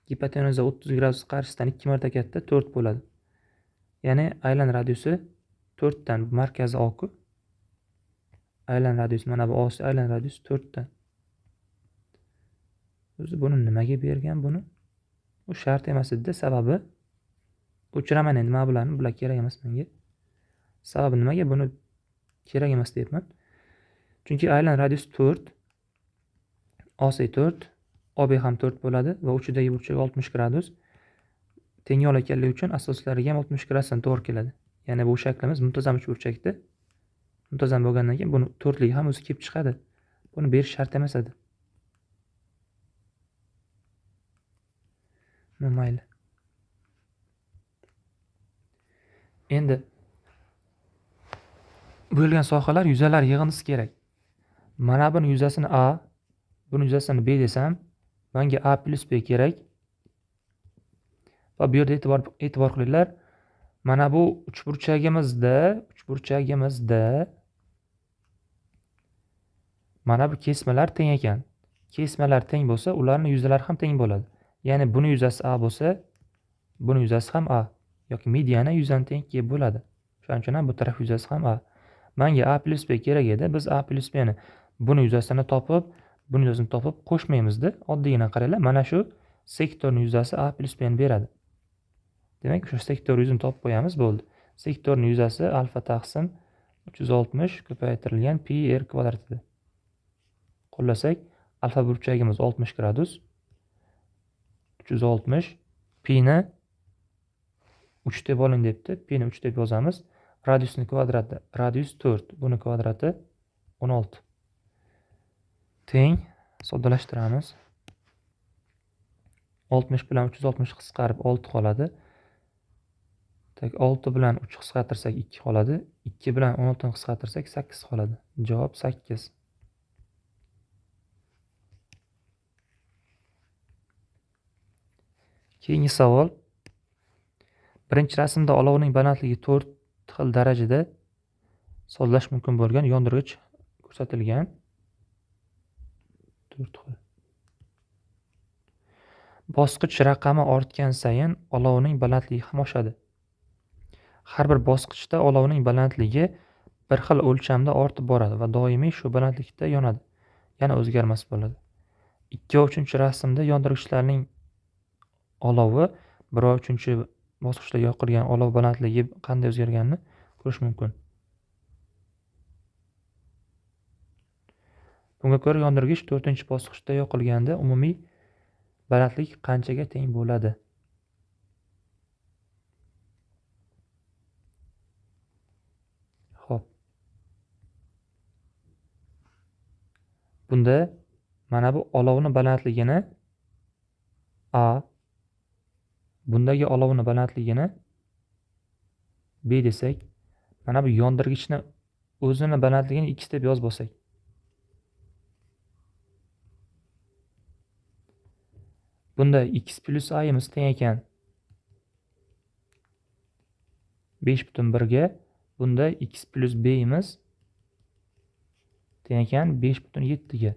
Speaker 1: Gipotenuza 30 gradus qarshisidan 2 marta katta 4 bo'ladi. Ya'ni aylan radiusi 4 dan, markazi O ku. Aylan radiusi mana bu osi aylan radiusi 4 dan. O'zi buni nimaga bergan buni? U shart emas edi, sababi o'chiraman endi mana bularni, bular kerak emas menga. Sababi nimaga buni kerak emas deyapman? Chunki aylan radius 4, OC 4, OB ham 4 bo'ladi va uchidagi burchak 60 gradus. Teng yo'l ekanligi uchun asoslariga ham 60 gradusdan to'g'ri keladi. Ya'ni bu shaklimiz muntazam uchburchakda. Muntazam bo'lgandan keyin buni 4ligi ham o'zi kelib chiqadi. Buni berish shart emas edi. Mayli. Endi bo'lgan sohalar yuzalar yig'indisi kerak. Mana buni yuzasini A, buni yuzasini B desam, menga A plus B kerak. Va bu yerda e'tibor qilinglar. Mana bu uchburchagimizda mana bu kesmalar teng ekan. Kesmalar teng bo'lsa, ularning yuzalari ham teng bo'ladi. Ya'ni buni yuzasi A bo'lsa, buni yuzasi ham A yoki mediana 100 teng 2 bo'ladi. Shuning uchun ham bu taraf yuzasi ham A. Menga A plus B kerak edi. Biz A plus B'ni buni yuzasini topib, buni yuzasini topib qo'shmaymizda. Oddiygina qaranglar, mana shu sektorning yuzasi A plus B'ni beradi. Demak, o'sha sektor yuzini topib qo'yamiz, bo'ldi. Sektorning yuzasi alfa taqsim 360 ko'paytirilgan pi r kvadratidir. Qo'llasak, alfa burchagimiz 60 gradus. 360 pi ni 3 deb oling debdi. Pi ni 3 deb yozamiz. Radiusning kvadrati, radius 4, buni kvadrati 16. Teng, soddalashtiramiz. 60 bilan 360 qisqarib 6 qoladi. 6 bilan 3 qisqartirsak 2 qoladi. 2 bilan 16 ni qisqartirsak 8 qoladi. Javob 8. Keyingi savol. Birinchi rasmda olovning balandligi 4 xil darajada sozlash mumkin bo'lgan yondirgich ko'rsatilgan. 4 xil. Bosqich raqami ortgan sayin olovning balandligi ham oshadi. Har bir bosqichda olovning balandligi bir xil o'lchamda ortib boradi va doimiy shu balandlikda yonadi. Yana o'zgarmas bo'ladi. 2 va 3 rasmda yondirgichlarning olovi 1 va 3 bosqichda yoqilgan olov balandligi qanday o'zgarganini ko'rish mumkin. Bunga ko'ra yondirgich 4-bosqichda yoqilganda umumiy balandlik qanchaga teng bo'ladi? Xo'p. Bunda mana bu olovning balandligini A, bundagi olovning balandligini B desak, mana bu yondirgichni o'zini balandligini x deb yozib olsak. Bunda x plus a imiz teng ekan 5,1 ga, bunda x plus b imiz teng ekan 5,7 ga.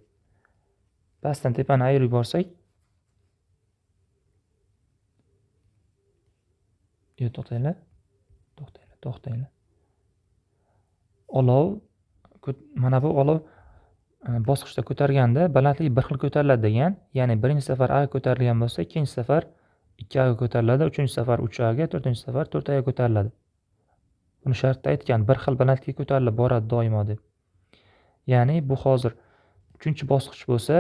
Speaker 1: Pastdan tepani ayirib yuborsak, to'xtanglar. Olov, mana bu olov bosqichda ko'targanda balandligi bir xil ko'tariladi degan. Ya'ni birinchi safar A ko'tarilgan bo'lsa, ikkinchi safar 2A ga ko'tariladi, uchinchi safar 3A ga, to'rtinchi safar 4A ga ko'tariladi. Buni shartda aytgan, bir xil balandlikka ko'tarilib boradi doimo deb. Ya'ni bu hozir 3-bosqich bo'lsa,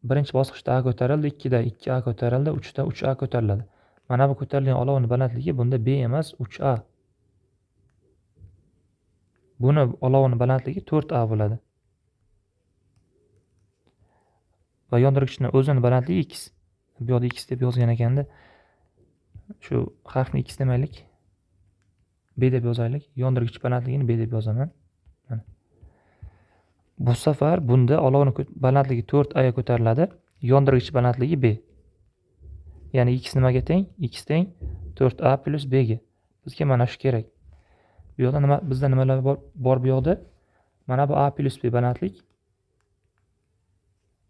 Speaker 1: birinchi bosqichda A ko'tarildi, 2da 2A ko'tarildi, 3da 3A ko'tariladi. Mana bu ko'tarilgan olovning balandligi bunda B emas, 3A. Buni olovning balandligi 4A bo'ladi. Va yondirgichning o'zining balandligi x. Bu yerda x deb yozgan ekanda, shu harfni x demaylik, B deb yozaylik. Yondirgich balandligini B deb yozaman. Mana. Bu safar bunda olovning balandligi 4A ga ko'tariladi, yondirgich balandligi B. Ya'ni x nimaga teng? X teng 4A plus B ga. Bizga mana shu kerak. Bu yoqda bizda nimalar bor bu yoqda? Mana bu A plus B balandlik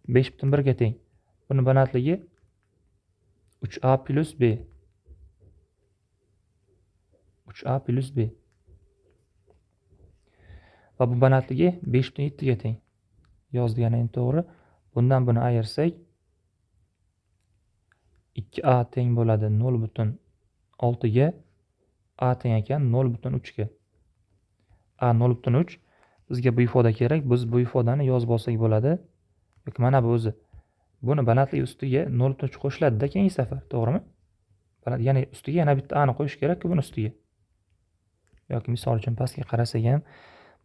Speaker 1: 5,1 ga teng. Buni balandligi 3A plus B. 3A plus B. Va bu balandligi 5,7 ga teng. Yozdik endi to'g'ri. Bundan buni ayirsak 2A teng bo'ladi 0,6 ga. A teng ekan 0,3 ga. A 0,3. Bizga bu ifoda kerak. Biz bu ifodani yozib olsak bo'ladi. Yoki mana bu o'zi. Buni balandligi ustiga 0,3 qo'shiladi-da keyingi safar, to'g'rimi? Ya'ni ustiga yana bitta A ni qo'yish kerak-ku buni ustiga. Yoki misol uchun pastga qarasak ham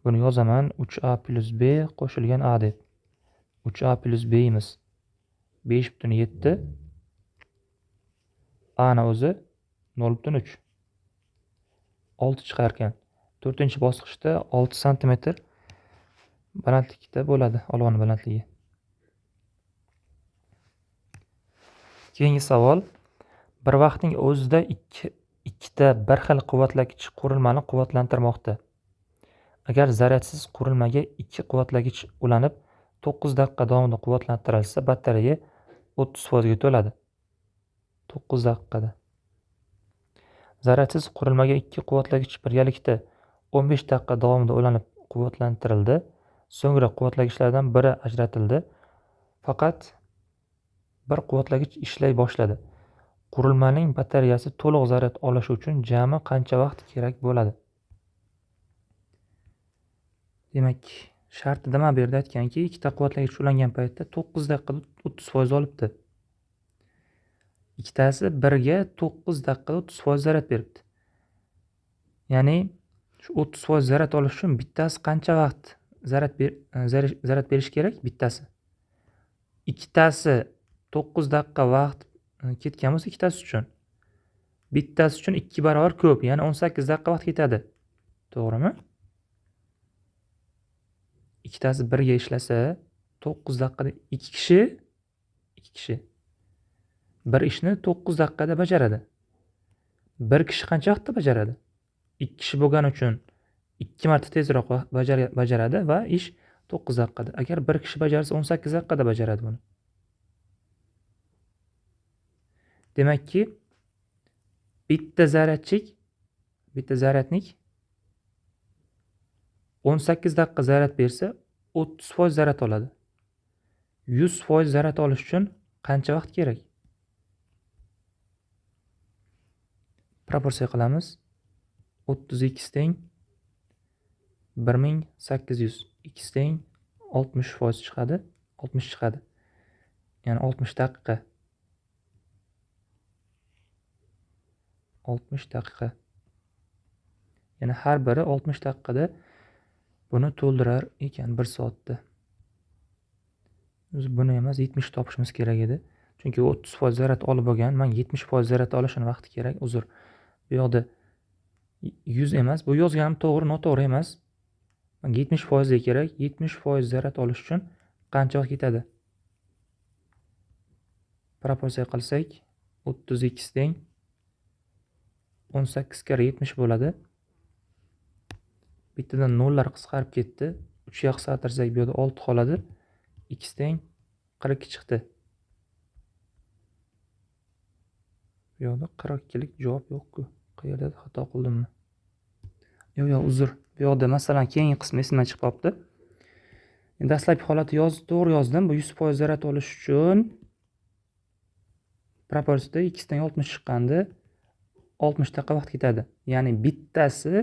Speaker 1: buni yozaman 3A plus B qo'shilgan A deb. 3A plus B imiz 5,7. A ni o'zi 0,3. 6 chiqar ekan. 4-bosqichda 6 sm balandlikda bo'ladi olovning balandligi. Keyingi savol. Bir vaqtning o'zida ikkita bir xil quvvatlagich qurilmani quvvatlantirmoqda. Agar zaryadsiz qurilmaga 2 quvvatlagich ulanib 9 daqiqa davomida quvvatlantirilsa, batareya 30% ga to'ladi. 9 daqiqada. Zaryadsiz qurilmaga ikki quvvatlagich birgalikda 15 daqiqa davomida ulanib quvvatlantirildi. So'ngra quvvatlagichlardan biri ajratildi. Faqat bir quvvatlagich ishlay boshladi. Qurilmaning batareyasi to'liq zaryad olishi uchun jami qancha vaqt kerak bo'ladi? Demak, shartida mana bu yerda aytganki, ikkita quvvatlagich ulangan paytda 9 daqiqada 30% olibdi. Ikkitasi birga 9 daqiqada 30% zaryad beribdi. Ya'ni shu 30% zaryad olish uchun bittasi qancha vaqt zaryad berish kerak? Bittasi. Ikkitasi 9 daqiqa vaqt ketgan bo'lsa, ikkitasi uchun. Bittasi uchun 2 barobar ko'p, ya'ni 18 daqiqa vaqt ketadi. To'g'rimi? Ikkitasi birga ishlasa, 9 daqiqada 2 kishi bir ishni 9 daqiqada bajaradi. Bir kishi qancha vaqtda bajaradi? 2 kishi bo'lgani uchun 2 marta tezroq bajaradi va ish 9 daqiqada. Agar bir kishi bajarsa 18 daqiqada bajaradi buni. Demakki, bitta zaryadnik 18 daqiqa zaryad bersa 30% zaryad oladi. 100% zaryad olish uchun qancha vaqt kerak? Proporsiya qilamiz. 30x teng 1800, x teng 60% chiqadi, 60 chiqadi. Ya'ni 60 daqiqa. 60 daqiqa. Ya'ni har biri 60 daqiqada buni to'ldirar ekan 1 soatda. Biz buni emas 70 topishimiz kerak edi. Chunki 30% zaryad olib bo'lgan, men 70% zaryad olishini vaqti kerak. Uzr. Bu yoqda 100 emas, bu yozganim to'g'ri, noto'g'ri emas. Menga 70% ga kerak. 70% zaryad olish uchun qancha vaqt ketadi? Proporsiya qilsak, 30x teng 18 kare 70 bo'ladi. Bittadan nollar qisqarib ketdi. 3 ga qisqartirsak bu yerda 6 qoladi. X teng 42 chiqdi. Bu yoqda 42 lik javob yo'q-ku. Qayerda xato qildimmi? Yo'q, uzr. Bu yoqda masalan keyingi qismi esimdan chiqib qolibdi. Endi dastlabki holatni to'g'ri yozdim. Bu 100% zaryad olish uchun proporsiyada x teng 60 chiqqandi. 60 daqiqa vaqt ketadi. Ya'ni bittasi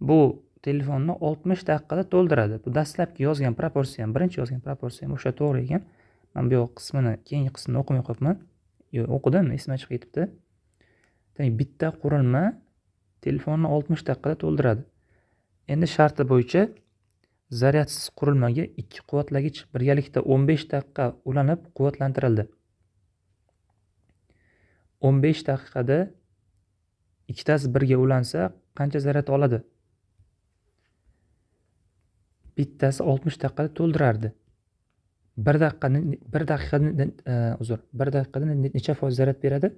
Speaker 1: bu telefonni 60 daqiqada to'ldiradi. Bu dastlabki yozgan proporsiyam, birinchi yozgan proporsiyam o'sha to'g'ri ekan. Men bu yoq qismini, keyingi qismini o'qimay qo'yibman. Yo'q, o'qidim, esimdan chiqib ketibdi. Demak, bitta qurilma telefonni 60 daqiqada to'ldiradi. Endi sharti bo'yicha zaryadsiz qurilmaga ikki quvvatlagich birgalikda 15 daqiqa ulanib quvvatlantirildi. 15 daqiqada ikkitasi birga ulansa qancha zaryad oladi? Bittasi 60 daqiqada to'ldirardi. 1 daqiqada necha foiz zaryad beradi?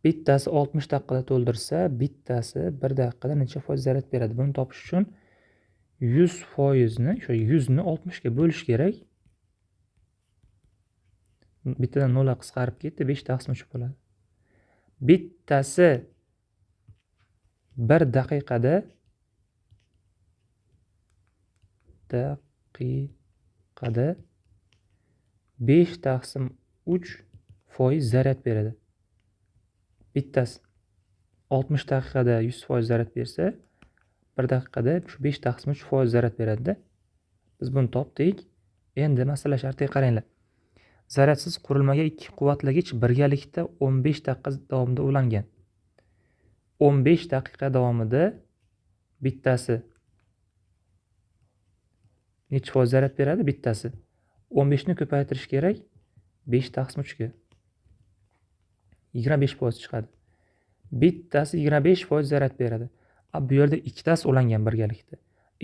Speaker 1: Bittasi 60 daqiqada to'ldirsa, bittasi 1 daqiqada necha foiz zaryad beradi? Buni topish uchun 100% ni, o'sha 100 ni 60 ga bo'lish kerak. Bittadan 0 qisqarib ketdi, 5 taqsim 3 bo'ladi. Bittasi 1 daqiqada 5 taqsim 3% zaryad beradi. Bittasi 60 daqiqada 100% zaryad bersa, 1 daqiqada shu 5 taqsim 3% zaryad beradi-da. Biz buni topdik. Endi masala shartiga qaranglar. Zaryadsiz qurilmaga ikki quvvatlagich birgalikda 15 daqiqa davomida ulangan. 15 daqiqa davomida bittasi necha foiz zaryad beradi? Bittasi 15 ni ko'paytirish kerak 5 taqsim 3 ga. 25% chiqadi. Bittasi 25% zaryad beradi. Bu yerda ikkitasi ulangan birgalikda.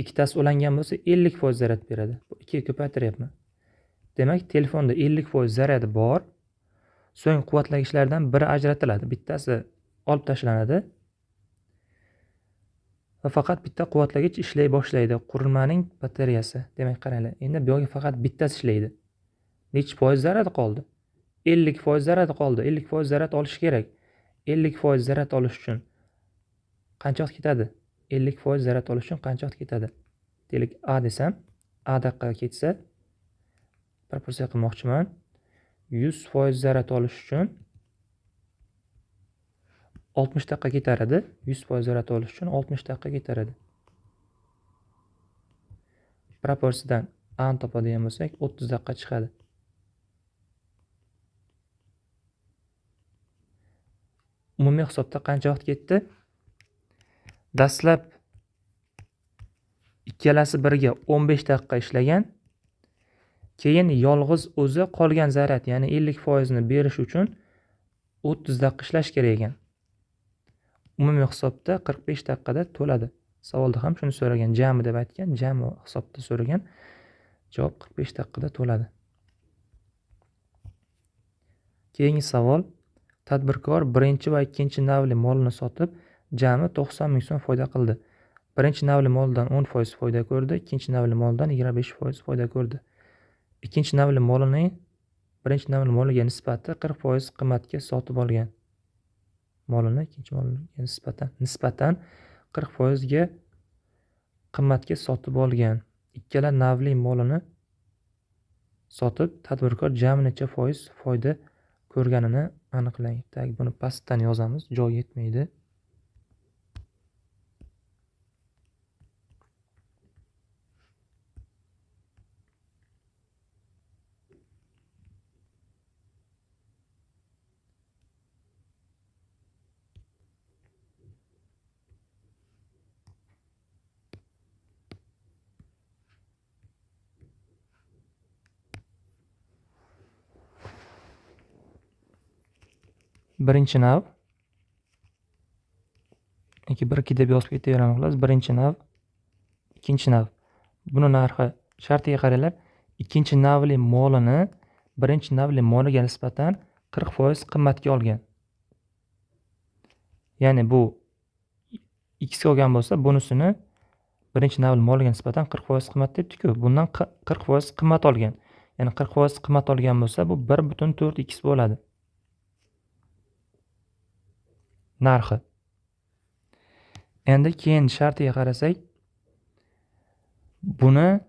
Speaker 1: Ikkitasi ulangan bo'lsa 50% zaryad beradi. Bu 2 ga ko'paytiryapman. Demak, telefonda 50% zaryadi bor. So'ng quvvatlagichlardan biri ajratiladi. Bittasi olib tashlanadi. Va faqat bitta quvvatlagich ishlay boshlaydi. Qurilmaning batareyasi. Demak, qaranglar. Endi bu yerga faqat bittasi ishlaydi. Necha foiz zaryadi qoldi? 50% zaryadi qoldi. 50% zaryad olish kerak. 50% zarat olish uchun qancha vaqt ketadi? 50% zarat olish uchun qancha vaqt ketadi? Deylik A desam, A daqiqa ketsa, proporsiya qilmoqchiman. 100% zarat olish uchun 60 daqiqa ketar edi. 100% zarat olish uchun 60 daqiqa ketar edi. Proporsiyadan A ni topadigan bo'lsak, 30 daqiqa chiqadi. Umumiy hisobda qancha vaqt ketdi? Dastlab ikkalasi birga 15 daqiqa ishlagan. Keyin yolg'iz o'zi qolgan zaryad, ya'ni 50% ni berish uchun 30 daqiqa ishlash kerak ekan. Umumiy hisobda 45 daqiqada to'ladi. Savolda ham shuni so'ragan, jami deb aytgan, jami hisobda so'ragan. Javob 45 daqiqada to'ladi. Keyingi savol: tadbirkor birinchi va ikkinchi navli molini sotib, jami 90 ming so'm foyda qildi. Birinchi navli moldan 10% foyda ko'rdi, ikkinchi navli moldan 25% foyda ko'rdi. Ikkinchi navli molini birinchi navli moliga nisbati 40% qimmatga sotib olgan. Molini ikkinchi moliga nisbatan 40% ga qimmatga sotib olgan. Ikkala navli molini sotib, tadbirkor jami necha foiz foyda ko'rganini aniqlang. Tak, buni pastdan yozamiz, joy yetmaydi. Birinchi nav, 1-2 deb yozib ketaveramiz. Birinchi nav, ikkinchi nav. Buni narxi shartiga qaranglar. Ikkinchi navli molini birinchi navli moliga nisbatan 40% qimmatga olgan. Ya'ni bu x olgan bo'lsa, bunusini birinchi navli moliga nisbatan 40% qimmat debdik-ku. Bundan 40% qimmat olgan. Ya'ni 40% qimmat olgan bo'lsa, bu 1.4x bo'ladi. Narxi. Endi keyin shartiga qarasak, bundan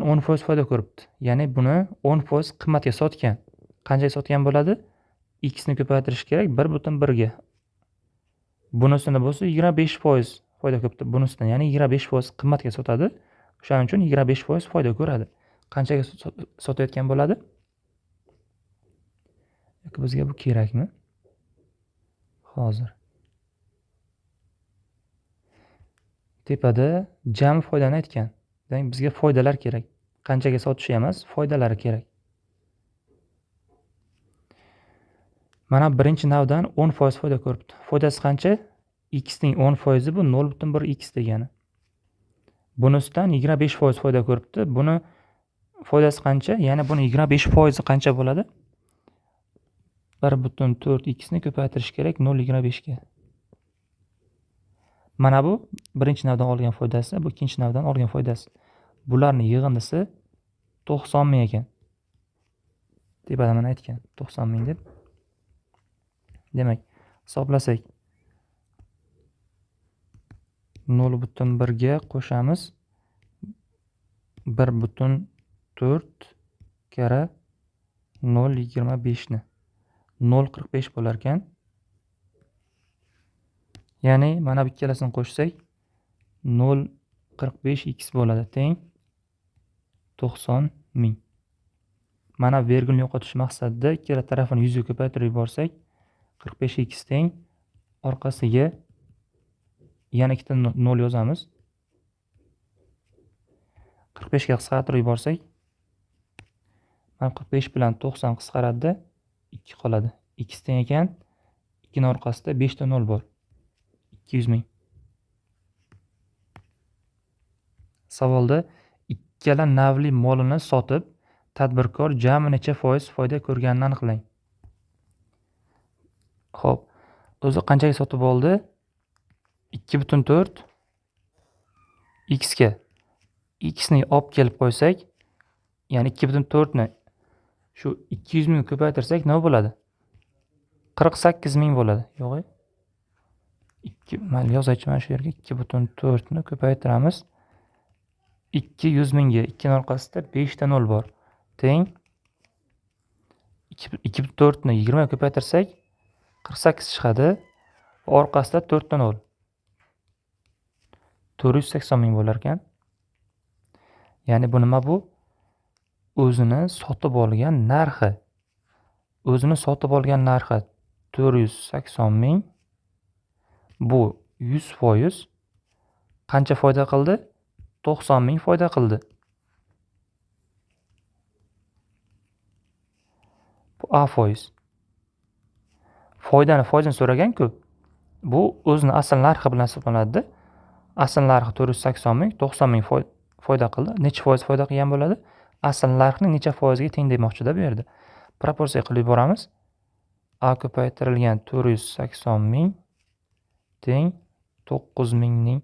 Speaker 1: 10% foyda ko'ribdi. Ya'ni buni 10% qimmatga sotgan. Qanchaga sotgan bo'ladi? X ni ko'paytirish kerak 1.1 ga. Bunisini bo'lsa 25% foyda ko'pdi. Bunisidan, ya'ni 25% qimmatga sotadi. O'shaning uchun 25% foyda ko'radi. Qanchaga sotayotgan bo'ladi? Yoki bizga bu kerakmi? Hozir. Tepada jami foydani aytgan. Demak, bizga foydalar kerak. Qanchaga sotishi emas, foydalari kerak. Mana birinchi navdan 10% foyda ko'ribdi. Foydasi qancha? X ning 10% bu 0.1x degani. Bunisidan 25% foyda ko'ribdi. Buni foydasi qancha? Ya'ni buni 25% qancha bo'ladi? 1.4x ni ko'paytirish kerak 0.25 ga. Mana bu birinchi navdan olgan foydasi, bu ikkinchi navdan olgan foydasi. Bularning yig'indisi 90 ming ekan. Tepada mana aytgan 90 ming deb. Demak, hisoblasak 0.1 ga qo'shamiz 1.4 kara 0.25 ni 0.45 bo'lar ekan. Ya'ni mana bu ikkalasini qo'shsak 0.45x bo'ladi, teng 90 ming. Mana vergulni yo'qotish maqsadida ikkala tarafini 100 ga ko'paytirib yuborsak 45x teng orqasiga yana ikkita 0 yozamiz. 45 ga qisqartirib yuborsak mana 45 bilan 90 qisqaradi, 2 qoladi. X teng ekan, 2 ning orqasida 5 ta 0 bor. 200 ming. Savolda ikkala navli molini sotib, tadbirkor jami necha foiz foyda ko'rganini aniqlang. Xo'p, o'zi qanchaga sotib oldi? 2.4 x ga. X ni olib kelib qo'ysak, ya'ni 2.4 ni shu 200 ming ko'paytirsak nima bo'ladi? 48.000 bo'ladi. Yo'q. 2 mayli yozaychi mana shu yerga 2.4 ni ko'paytiramiz. 200.000 ga 2 ni orqasida 5 ta 0 bor. Teng 2.4 ni 20 ga ko'paytirsak 48 chiqadi. Orqasida 4 ta 0. 480.000 bo'lar ekan. Ya'ni bu nima bu? O'zini sotib olgan narxi. O'zini sotib olgan narxi 480.000. Bu 100%. Qancha foyda qildi? 90.000 foyda qildi. Bu A foiz. Foydani so'ragan-ku. Bu o'zini asl narxi bilan hisoblanadi. Asl narxi 480.000, 90.000 foyda qildi. Necha foiz foyda qilgan bo'ladi? Asl narxning necha foizga teng demoqchida bu yerda. Proporsiya qilib yuboramiz. A ko'paytirilgan 480.000 teng 90.000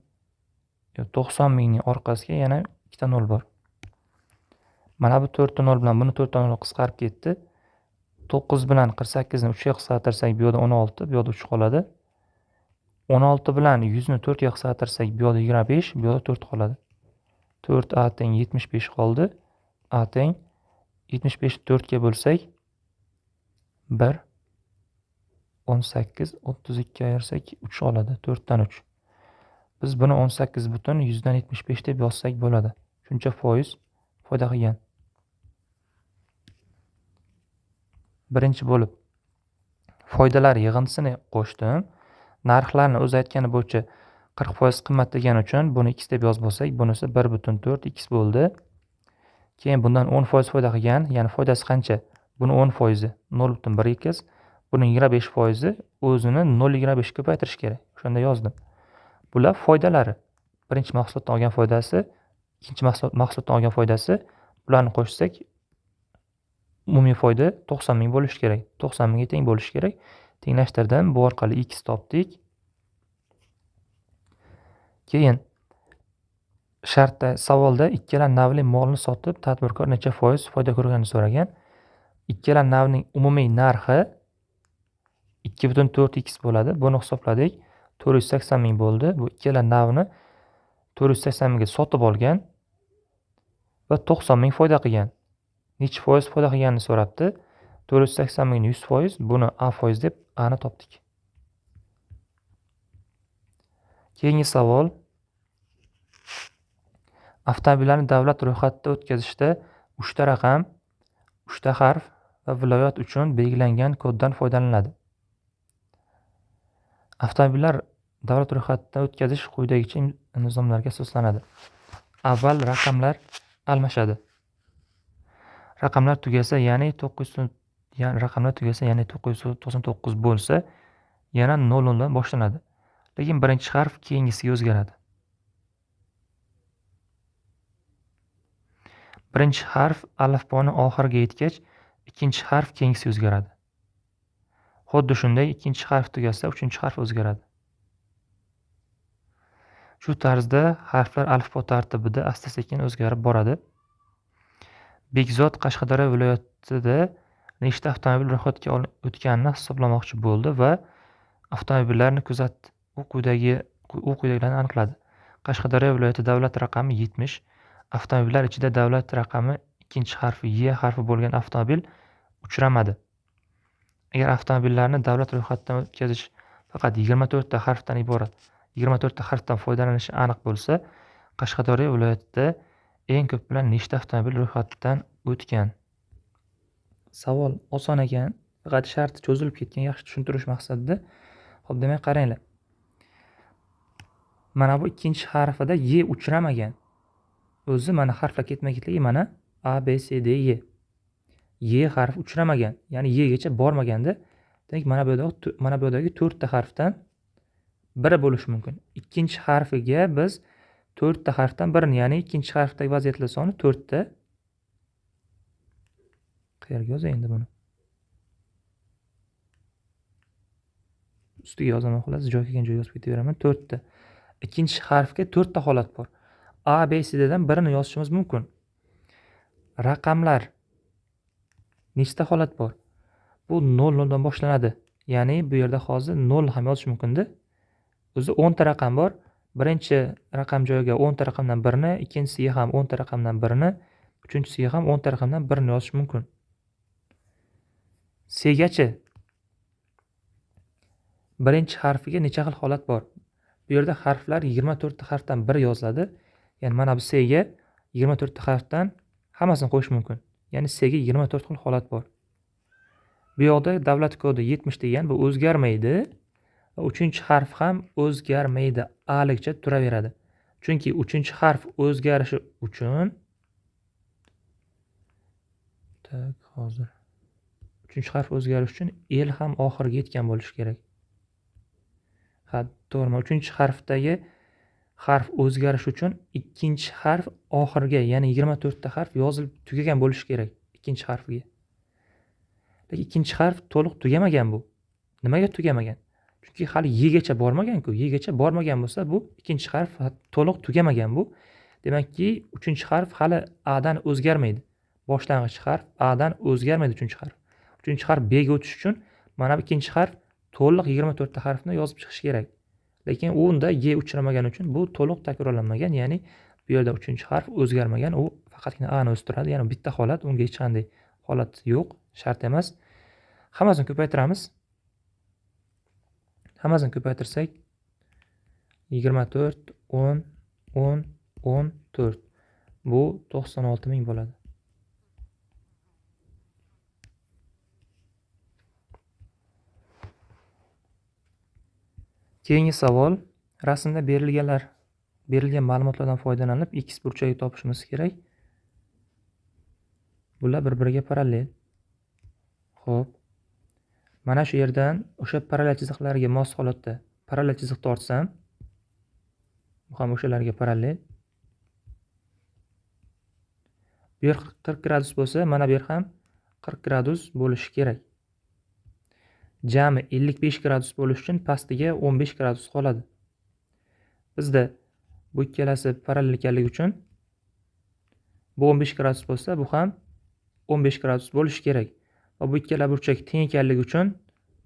Speaker 1: ning orqasiga yana 2 ta 0 bor. Mana bu 4 ta 0 bilan buni 4 ta 0 qisqarib ketdi. 9 bilan 48 ni 3 ga qisqartirsak bu yerda 16, bu yerda 3 qoladi. 16 bilan 100 ni 4 ga qisqartirsak bu yerda 25, bu yerda 4 qoladi. 4 A teng 75 qoldi. A teng 75 4 ga bo'lsak 1 18 32 ga ayirsak 3 qoladi. 4 dan 3. Biz buni 18.175 deb yozsak bo'ladi. Shuncha foiz foyda qilgan. Birinchi bo'lib foydalar yig'indisini qo'shdim. Narxlarni o'zi aytgani bo'yicha 40% qimmat degani uchun buni x deb yozib bo'lsak, bunisi 1.4x bo'ldi. Keyin bundan 10% foyda qilgan, ya'ni foydasi qancha? Buni 10%, 0.1x. Buning 25% o'zini 0.25 ko'paytirish kerak. Shunda yozdim. Bular foydalari. Birinchi mahsulotdan olgan foydasi, ikkinchi mahsulotdan olgan foydasi. Bularni qo'shsak umumiy foyda 90.000 bo'lishi kerak. 90.000 ga teng bo'lishi kerak. Tenglashtirdim. Bu orqali x topdik. Keyin shartda savolda ikkala navli molni sotib tadbirkor necha foiz foyda ko'rganini so'ragan. Ikkala navning umumiy narxi 2.4x bo'ladi. Buni hisobladik. 480.000 bo'ldi. Bu ikkala navni 480.000 ga sotib olgan va 90.000 foyda qilgan. Necha foiz foyda qilganini so'rabdi. 480.000 ni 100%, buni A foiz deb A ni topdik. Keyingi savol. Avtomobillarni davlat ro'yxatida o'tkazishda 3 ta raqam, 3 ta harf va viloyat uchun belgilangan koddan foydalaniladi. Avtomobillar davlat ro'yxatidan o'tkazish quyidagicha nizomlarga asoslanadi. Avval raqamlar almashadi. Raqamlar tugasa, ya'ni 999 bo'lsa, yana 0 dan boshlanadi. Lekin birinchi harf keyingisiga o'zgaradi. Birinchi harf alifboni oxiriga yetgach, ikkinchi harf keyingisiga o'zgaradi. Xuddi shunday ikkinchi harf tugasa, uchinchi harf o'zgaradi. Shu tarzda harflar alifbo tartibida asta-sekin o'zgarib boradi. Bekzod Qashqadaryo viloyatida nechta avtomobil ro'yxatga o'tganini hisoblamoqchi bo'ldi va avtomobillarni kuzatdi. U quyidagilarni aniqladi. Qashqadaryo viloyati davlat raqami 70, avtomobillar ichida davlat raqami ikkinchi harfi Y harfi bo'lgan avtomobil uchramadi. Agar avtomobillarni davlat ro'yxatidan o'tkazish faqat 24 ta harfdan iborat, 24 ta harfdan foydalanishi aniq bo'lsa, Qashqadaryo viloyatida eng ko'p bilan nechta avtomobil ro'yxatdan o'tgan? Savol oson ekan, faqat sharti cho'zilib ketgan, yaxshi tushuntirish maqsadida. Xo'p, demak qaranglar. Mana bu ikkinchi harfida Y uchramagan. O'zi mana harflar ketma-ketligi mana A, B, C, D, Y. Y harfi uchramagan, ya'ni Y gacha bormaganda, demak mana bu yerdagi 4 ta harfdan biri bo'lishi mumkin. Ikkinchi harfiga biz 4 ta harfdan birini, ya'ni ikkinchi harfdagi vaziyatlar soni 4 ta. Qayerga yozay endi buni? Ustiga yozaman, xolos, joy kelgan joyga yozib ketaveraman. 4 ta. Ikkinchi harfga 4 ta holat bor. A, B, C dan birini yozishimiz mumkin. Raqamlar nechta holat bor? Bu 0 dan boshlanadi. Ya'ni bu yerda hozir 0 ham yozish mumkin-da. O'zi 10 ta raqam bor. Birinchi raqam joyiga 10 ta raqamdan birini, ikkinchisiga ham 10 ta raqamdan birini, uchinchisiga ham 10 ta raqamdan birini yozish mumkin. C gachi birinchi harfiga necha xil holat bor? Bu yerda harflar 24 ta harfdan biri yoziladi. Ya'ni mana bu C ga 24 ta harfdan hammasini qo'yish mumkin. Ya'ni C ga 24 xil holat bor. Bu yoqda davlat kodi 70 degan, bu o'zgarmaydi. Va 3-harf ham o'zgarmaydi, A'ligicha turaveradi. Chunki 3-harf o'zgarishi uchun hozir 3-harf o'zgarishi uchun el ham oxiriga yetgan bo'lishi kerak. Ha, to'g'rimi? 3-harfdagi harf o'zgarish uchun 2-harf oxiriga, ya'ni 24 ta harf yozilib tugagan bo'lishi kerak 2-harfiga. Lekin 2-harf to'liq tugamagan bu. Nimaga tugamagan? Chunki hali Y gacha bormagan-ku. Y gacha bormagan bo'lsa, bu 2-harf to'liq tugamagan bu. Demakki, 3-harf hali A'dan o'zgarmaydi. Boshlang'ich harf A'dan o'zgarmaydi 3-harf. 3-harf B ga o'tish uchun mana bu 2-harf to'liq 24 ta harfni yozib chiqish kerak. Lekin unda Y uchramagani uchun bu to'liq takrorlanmagan, ya'ni bu yerda 3-harf o'zgarmagan, u faqatgina A'ni o'stiradi. Ya'ni bitta holat, unga hech qanday holat yo'q, shart emas. Hammasini ko'paytiramiz. Hammasini ko'paytirsak 24, 10, 10, 14. Bu 96.000 bo'ladi. Keyingi savol, rasmda berilgan ma'lumotlardan foydalanib x burchagi topishimiz kerak. Bular bir-biriga parallel. Xo'p. Mana shu yerdan o'sha parallel chiziqlarga mos holatda parallel chiziq tortsam, bu ham o'shalarga parallel. Bu yer 40 gradus bo'lsa, mana bu yer ham 40 gradus bo'lishi kerak. Jami 55 gradus bo'lish uchun pastiga 15 gradus qoladi. Bizda bu ikkalasi parallel ekanligi uchun bu 15 gradus bo'lsa, bu ham 15 gradus bo'lishi kerak. Va bu ikkala burchak teng ekanligi uchun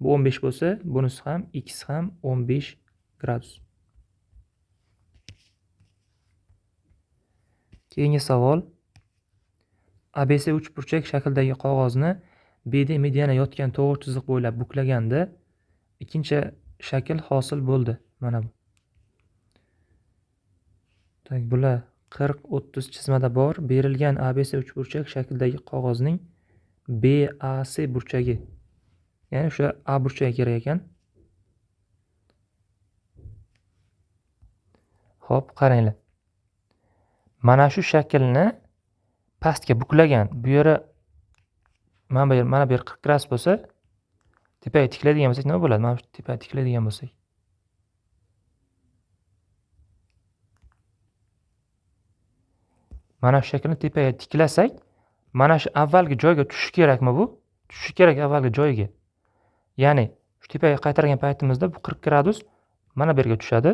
Speaker 1: bu 15 bo'lsa, bunisi ham x ham 15 gradus. Keyingi savol, ABC 3 burchak shakldagi qog'ozni B'da mediana yotgan to'g'ri chiziq bo'ylab buklaganda ikkinchi shakl hosil bo'ldi. Mana bu. Bular 40-30 chizmada bor. Berilgan ABC 3 burchak shakldagi qog'ozning BAC burchagi. Ya'ni o'sha A burchagi kerak ekan. Xo'p, qaranglar. Mana shu shaklni pastga buklagan. Bu yeri mana bu yer 40 gradus bo'lsa, tepaga tiklaydigan bo'lsak nima bo'ladi? Mana shu tepaga tiklaydigan bo'lsak. Mana shu shaklni tepaga tiklasak, mana shu avvalgi joyga tushishi kerakmi bu? Tushishi kerak avvalgi joyiga. Ya'ni shu tepaga qaytargan paytimizda bu 40 gradus mana bu yerga tushadi.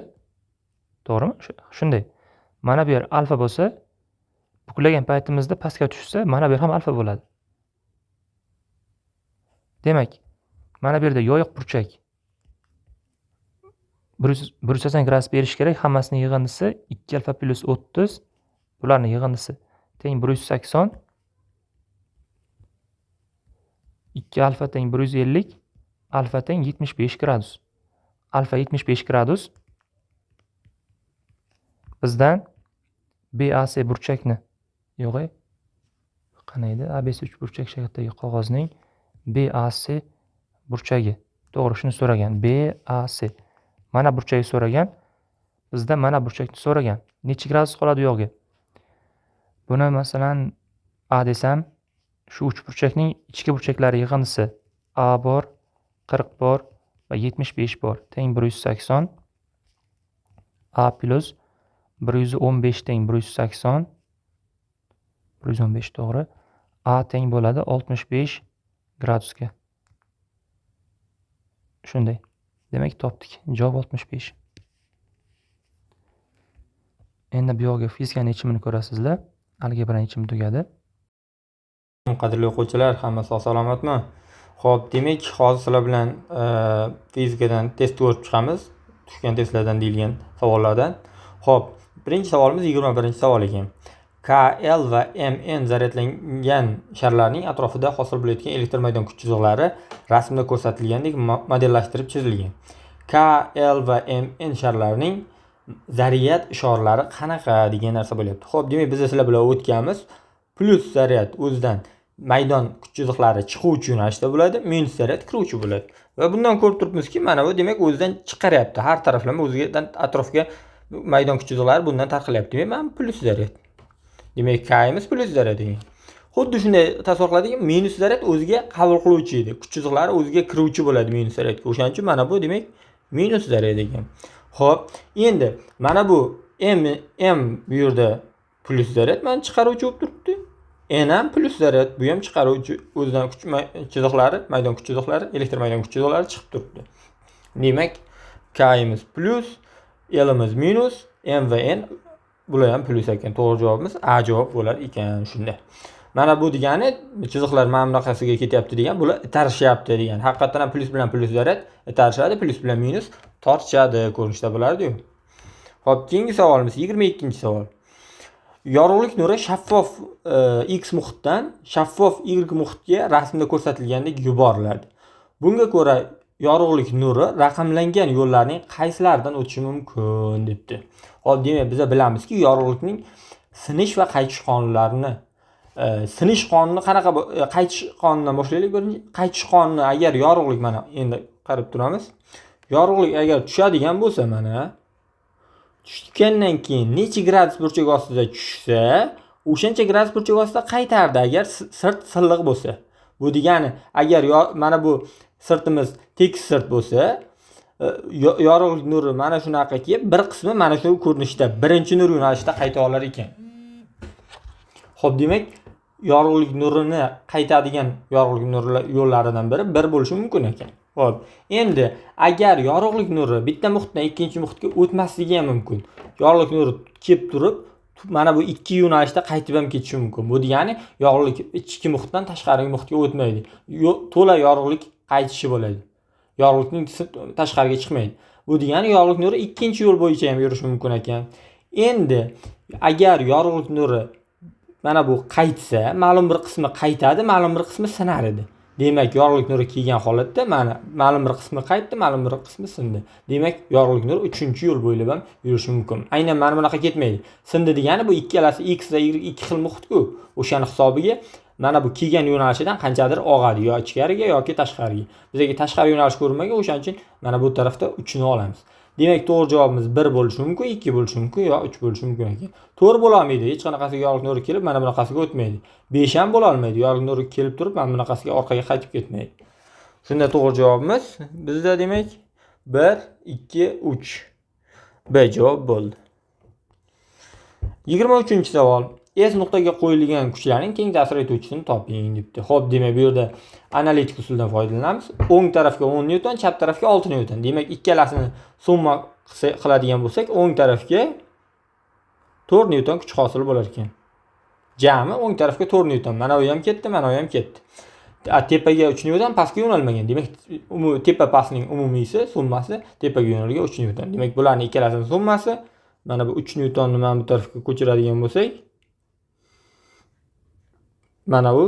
Speaker 1: To'g'rimi? Shunday. Mana bu yer alfa bo'lsa, buklagan paytimizda pastga tushsa, mana bu yer ham alfa bo'ladi. Demak, mana bu yerda yoyiq burchak 180 gradus berish kerak. Hammasining yig'indisi 2 alfa plus 30. Bularning yig'indisi teng 180. 2 alfa teng 150. Alfa teng 75 gradus. Alfa 75 gradus. Bizdan BAC burchakni yo'g'e qanday edi? ABC 3 burchak shaklidagi qog'ozning BAC burchagi. To'g'ri, shuni so'ragan. BAC. Mana burchakni so'ragan. Bizda mana burchakni so'ragan. Necha gradus qoladi u yoqga? Buni masalan A desam, shu 3 burchakning ichki burchaklari yig'indisi A bor, 40 bor va 75 bor. Teng 180. A plus 115 teng 180. 115 to'g'ri. A teng bo'ladi 65 gradusga. Shunday. Demak, topdik. Javob 65. Endi bu yoqga fizikaning yechimini ko'rasizlar. Algebra yechimi tugadi.
Speaker 2: Qadrli o'quvchilar, hammasi sog' salomatmi? Xo'p, demak, hozir sizlar bilan fizikadan test ko'rib chiqamiz. Tushgan testlardan deyilgan savollardan. Xo'p, birinchi savolimiz 21-savol ekan. KL va MN zaryadlangan sharlarning atrofida hosil bo'layotgan elektr maydon kuch chiziqlari rasmda ko'rsatilgandek modellashtirib chizilgan. KL va MN sharlarining zaryad ishoralari qanaqa degan narsa bo'lyapti. Xo'p, demak, biz sizlar bilan o'tganmiz. Plus zaryad o'zidan maydon kuch chiziqlari chiquvchi yo'nalishda bo'ladi, minus zaryad kiruvchi bo'ladi. Va bundan ko'rib turibmizki, mana bu demak o'zidan chiqaryapti. Har taraflama o'zidan atrofga maydon kuch chiziqlari bundan tarqilyapti. Demak, mana plus zaryad. Demak, K'imiz plus zaryad ekan. Xuddi shunday tasavvur qiladiki, minus zaryad o'ziga qabul qiluvchi edi. Kuch chiziqlari o'ziga kiruvchi bo'ladi minus zaryadga. O'shaning uchun mana bu demak minus zaryad ekan. Xo'p, endi mana bu M bu yerda plus zaryad mana chiqaruvchi bo'lib turibdi. N ham plus zaryad, bu ham chiqaruvchi, o'zidan kuch chiziqlari, maydon kuch chiziqlari, elektr maydon kuch chiziqlari chiqib turibdi. Demak, K'imiz plus, L'imiz minus, M va N bular ham plus ekan. To'g'ri javobimiz A javob bo'lar ekan shunda. Mana bu degani chiziqlar mana bunaqasiga ketyapti degan, bular itarishyapti degan. Haqiqatan ham plus bilan plus zaryad itarishadi, plus bilan minus tortishadi ko'rinishda bo'lardi-yu. Xo'p, keyingi savolimiz 22-savol. Yorug'lik nuri shaffof X muhitdan shaffof Y muhitga rasmda ko'rsatilgandek yuboriladi. Bunga ko'ra yorug'lik nuri raqamlangan yo'llarning qaysilaridan o'tishi mumkin debdi. Xo'p, demak, biz bilamizki, yorug'likning sinish va qaytish qonunlarini sinish qonuni qanaqa qaytish qonunidan boshlaylik birinchi. Qaytish qonuni agar yorug'lik mana endi qarab turamiz. Yorug'lik agar tushadigan bo'lsa mana tushgandan keyin necha gradus burchak ostida tushsa, o'shancha gradus burchak ostida qaytardi agar sirt silliq bo'lsa. Bu degani agar mana bu sirtimiz tekis sirt bo'lsa, yorug'lik nuri mana shunaqa kelib, bir qismi mana shu ko'rinishda birinchi nur yo'nalishida qayta olar ekan. Xo'p, demak, yorug'lik nurini qaytadigan yorug'lik nuri yo'llaridan biri bir bo'lishi mumkin ekan. Xo'p, endi agar yorug'lik nuri bitta muhitdan ikkinchi muhitga o'tmasligi ham mumkin. Yorug'lik nuri kelib turib, mana bu ikki yo'nalishda qaytib ham ketishi mumkin. Bu degani yorug'lik ichki muhitdan tashqarigi muhitga o'tmaydi. To'la yorug'lik qaytishi bo'ladi. Yorug'likning tashqariga chiqmaydi. Bu degani yorug'lik nuri ikkinchi yo'l bo'yicha ham yurishi mumkin ekan. Endi agar yorug'lik nuri mana bu qaytsa, ma'lum bir qismi qaytadi, ma'lum bir qismi sinar edi. Demak, yorug'lik nuri kelgan holatda mana ma'lum bir qismi qaytdi, ma'lum bir qismi sindi. Demak, yorug'lik nuri 3-yo'l bo'ylab ham yurishi mumkin. Aynan mana bunaqa ketmaydi. Sindi degani bu ikkalasi X va Y ikki xil muhit-ku. O'shani hisobiga mana bu kelgan yo'nalishidan qanchadir og'adi, yo ichkariga yoki tashqariga. Bizga tashqari yo'nalish ko'rinmagan, o'shaning uchun mana bu tarafda 3 ni olamiz. Demak, to'g'ri javobimiz 1 bo'lishi mumkin, 2 bo'lishi mumkin yo 3 bo'lishi mumkin ekan. 4 bo'la olmaydi. Hech qanaqasiga yorug'lik nuri kelib mana bunaqasiga o'tmaydi. 5 ham bo'la olmaydi. Yorug'lik nuri kelib turib mana bunaqasiga orqaga qaytib ketmaydi. Shunda to'g'ri javobimiz bizda demak 1, 2, 3. B javob bo'ldi. 23-savol. S nuqtaga qo'yilgan kuchlarning teng ta'sir etuvchisini toping debdi. Xo'p, demak, bu yerda analitik usuldan foydalanamiz. O'ng tarafga 10 newton, chap tarafga 6 newton. Demak, ikkalasini summa qiladigan bo'lsak, o'ng tarafga 4 newton kuch hosil bo'lar ekan. Jami o'ng tarafga 4 newton. Mana bu ham ketdi, mana bu ham ketdi. Tepaga 3 newton, pastga yo'nalmagan. Demak, tepa pastning umumiysi summasi tepaga yo'nalgan 3 newton. Demak, bularning ikkalasining summasi mana bu 3 newtonni mana bu tarafga ko'chiradigan bo'lsak, mana bu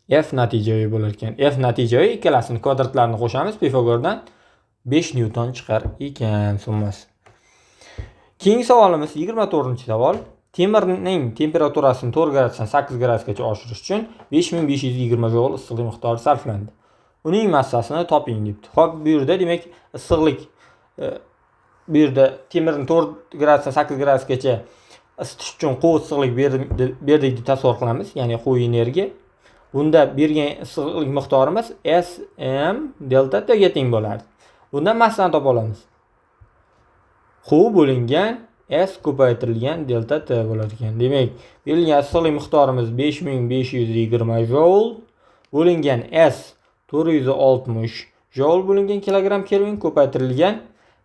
Speaker 2: F natijaviy bo'lar ekan. F natijaviy ikkalasini kvadratlarini qo'shamiz, Pifagordan 5 newton chiqar ekan summasi. Keyingi savolimiz 24-savol. Temirning temperaturasini 4 gradusdan 8 gradusgacha oshirish uchun 5520 joule issiqlik miqdori sarflandi. Uning massasini toping debdi. Xo'p, bu yerda demak issiqlik bu yerda temirni 4 gradusdan 8 gradusgacha isitish uchun quv issiqlik berdik deb tasavvur qilamiz, ya'ni quv energiya. Bunda bergan issiqlik miqdorimiz Sm delta T ga teng bo'ladi. Bundan massani topa olamiz. Quv bo'lingan S ko'paytirilgan delta T bo'lar ekan. Demak, berilgan issiqlik miqdorimiz 5520 joule bo'lingan S 460 joule bo'lingan kilogramm kelvin ko'paytirilgan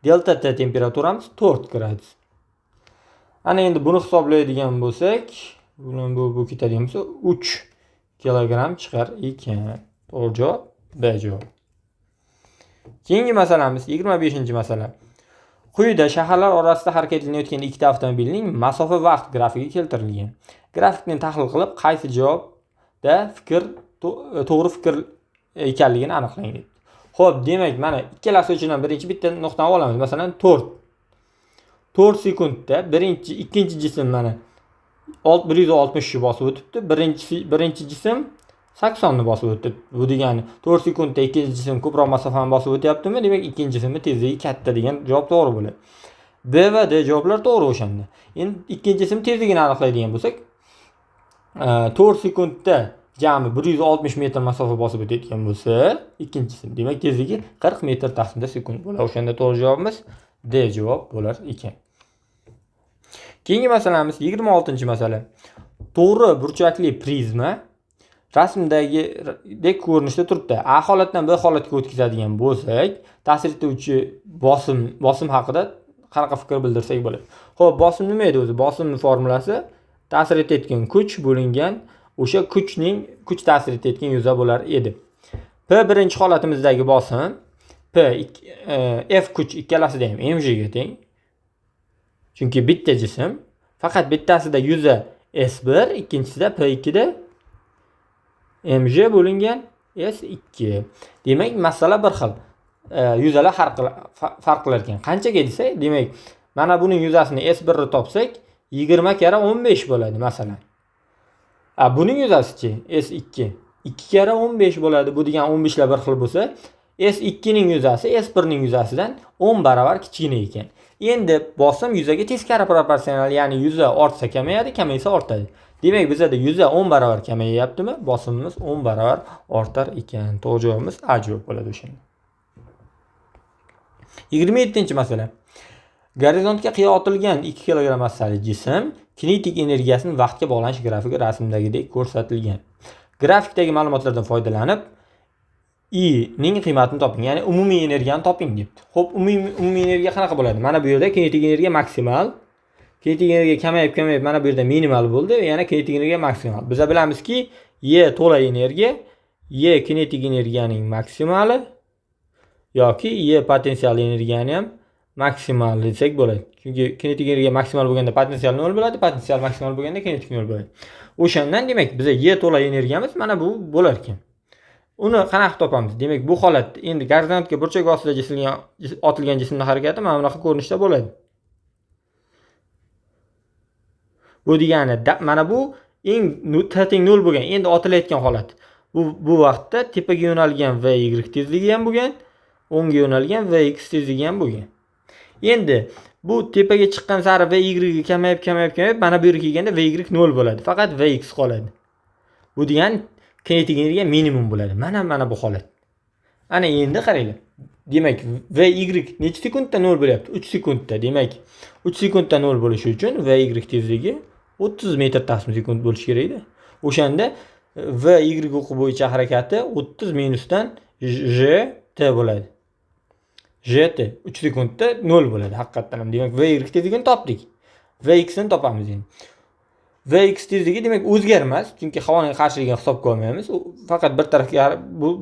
Speaker 2: delta T temperaturamiz 4 gradus. Ana endi buni hisoblaydigan bo'lsak, bu ketadigan bo'lsa 3 kilogramm chiqar ekan. To'g'ri javob B javob. Keyingi masalamiz 25-masala. Quyida shaharlar orasida harakatlanayotgan ikkita avtomobilning masofa vaqt grafiki keltirilgan. Grafikni tahlil qilib, qaysi javobda to'g'ri fikr ekanligini aniqlang deb. Xo'p, demak, mana ikkalasi uchun ham birinchi bitta nuqtani olamiz. Masalan, 4 sekundda ikkinchi jism mana 160 ni bosib o'tibdi. Birinchi jism 80 ni bosib o'tibdi. Bu degani 4 sekundda ikkinchi jism ko'proq masofani bosib o'tyaptimi? Demak, ikkinchi jismning tezligi katta degan javob to'g'ri bo'ladi. B va D javoblar to'g'ri o'shanda. Endi ikkinchi jism tezligini aniqlaydigan bo'lsak, 4 sekundda jami 160 metr masofa bosib o'tayotgan bo'lsa, ikkinchi jism, demak tezligi 40 metr taqsimda sekund bo'ladi. O'shanda to'g'ri javobimiz D javob bo'lar ekan. Keyingi masalamiz 26-masala. To'g'ri burchakli prizma rasmdagidek ko'rinishda turibdi. A holatdan B holatga o'tkazadigan bo'lsak, ta'sir etuvchi bosim haqida qanaqa fikr bildirsak bo'ladi? Xo'p, bosim nima edi o'zi? Bosimning formulasi ta'sir etayotgan kuch bo'lingan o'sha kuch ta'sir etayotgan yuza bo'lar edi. P birinchi holatimizdagi bosim, F kuch ikkalasida ham mg ga teng. Chunki bitta jism, faqat bittasida yuza S1, ikkinchisida P2 da mg bo'lingan S2. Demak, masala bir xil. Yuzalar farq qilar ekan. Qanchaga desa, demak, mana buning yuzasini S1 ni topsak, 20 kara 15 bo'ladi masalan. Buning yuzasi-chi S2 2 kara 15 bo'ladi. Bu degan 15 lar bir xil bo'lsa, S2 ning yuzasi S1 ning yuzasidan 10 barobar kichkina ekan. Endi bosim yuzaga teskari proporsional, ya'ni yuza ortsa kamayadi, kamaysa ortadi. Demak, bizda yuza 10 barobar kamayyaptimi? Bosimimiz 10 barobar ortar ekan. To'g'ri javobimiz A javob bo'ladi o'shanda. 27-masala. Gorizontga qiyo otilgan 2 kg massali jism kinetik energiyasining vaqtga bog'lanish grafiki rasmdagidek ko'rsatilgan. Grafikdagi ma'lumotlardan foydalanib I ning qiymatini toping, ya'ni umumiy energiyani toping debdi. Xo'p, umumiy energiya qanaqa bo'ladi? Mana bu yerda kinetik energiya maksimal, kinetik energiya kamayib mana bu yerda minimal bo'ldi, yana kinetik energiya maksimal. Biz bilamizki, Y to'la energiya, Y kinetik energiyaning maksimali yoki Y potensial energiyani ham maksimal desak bo'ladi. Chunki kinetik energiya maksimal bo'lganda potensial 0 bo'ladi, potensial maksimal bo'lganda kinetik 0 bo'ladi. O'shandan demak, biz Y to'la energiyamiz mana bu bo'lar ekan. Uni qanaqa topamiz? Demak, bu holatda endi gorizontga burchak ostida otilgan jismning harakati mana bunaqa ko'rinishda bo'ladi. Bu degani mana bu eng teng 0 bo'lgan, endi otilayotgan holat. Bu vaqtda tepaga yo'nalgan v y tezligi ham bo'lgan, o'ngga yo'nalgan v x tezligi ham bo'lgan. Endi bu tepaga chiqqan sari v y kamayib mana bu yerga kelganda v y 0 bo'ladi. Faqat v x qoladi. Bu degani kinetik energiya minimum bo'ladi. Mana bu holat. Ana endi qaranglar. Demak, v y necha sekundda 0 bo'lyapti? 3 sekundda. Demak, 3 sekundda 0 bo'lishi uchun v y tezligi 30 metr taqsim sekund bo'lishi kerak edi. O'shanda v y o'qi bo'yicha harakati 30 minusdan j t bo'ladi. j t 3 sekundda 0 bo'ladi haqiqatan ham. Demak, v y tezligini topdik. V x ni topamiz endi. V x tezligi demak o'zgarmas, chunki havoning qarshiligini hisobga olmaymiz. Faqat bir tarafga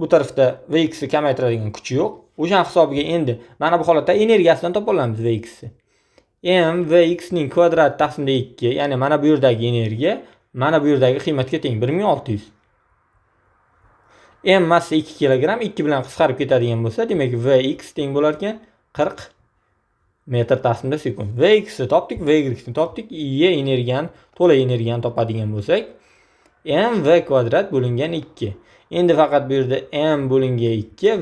Speaker 2: bu tarafda v x ni kamaytiradigan kuchi yo'q. O'shan hisobiga endi mana bu holatda energiyasidan topa olamiz v x ni. M v x ning kvadrat taqsimda 2, ya'ni mana bu yerdagi energiya mana bu yerdagi qiymatga teng 1600. M massa 2 kg, 2 bilan qisqarib ketadigan bo'lsa, demak v x teng bo'lar ekan 40 metr taqsimda sekund. V x ni topdik, v y ni topdik. Y energiyani, to'la energiyani topadigan bo'lsak, m v kvadrat bo'lingan 2. Endi faqat bu yerda m bo'lingan 2,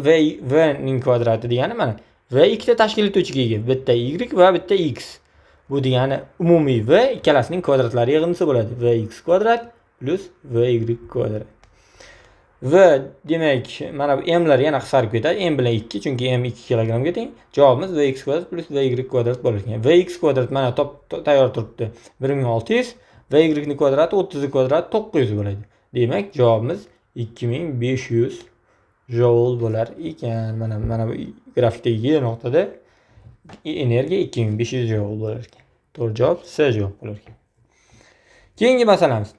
Speaker 2: v ning kvadrati degani mana v ikkita tashkil etuvchiga ega, bitta y va bitta x. Bu degani umumiy v ikkalasining kvadratlari yig'indisi bo'ladi. V x kvadrat plus v y kvadrat. V demak, mana bu m lar yana qisqarib ketadi. M bilan 2, chunki m 2 kg ga teng. Javobimiz v x kvadrat plus v y kvadrat bo'lar ekan. V x kvadrat mana tayyor turibdi. 1600, v y ning kvadrati 30 kvadrat 900 bo'ladi. Demak, javobimiz 2500 joule bo'lar ekan. Mana bu grafikdagi nuqtada energiya 2500 joule bo'lar ekan. To'g'ri javob C javob bo'lar ekan. Keyingi masalamiz.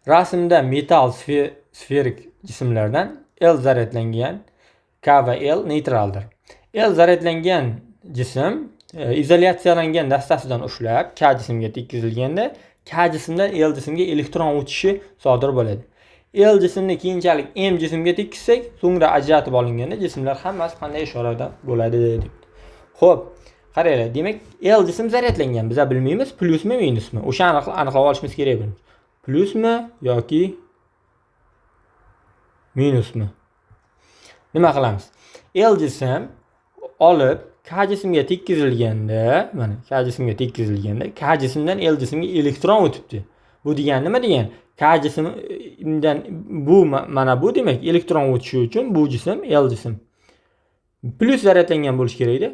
Speaker 2: Rasmda metal sferik jismlardan L zaryadlangan, K va L neytraldir. L zaryadlangan jism izolyatsiyalangan dastasidan ushlab K jismga tekkizilganda K jismdan L jismga elektron o'tishi sodir bo'ladi. L jismni keyinchalik M jismga tekkizsak, so'ngra ajratib olinganda jismlar hammasi qanday ishorada bo'ladi deb. Xo'p, qaranglar, demak L jism zaryadlangan. Biz bilmaymiz, plyusmi, minusmi. O'sha aniqlab olishimiz kerak bo'ladi. Plyusmi yoki minusmi? Nima qilamiz? L jism olib K jismga tekkizilganda, mana K jismga tekkizilganda K jismdan L jismga elektron o'tibdi. Bu degani nima degani? K jismdan mana bu demak elektron o'tishi uchun bu jism L jism plyus zaryadlangan bo'lishi kerak-da.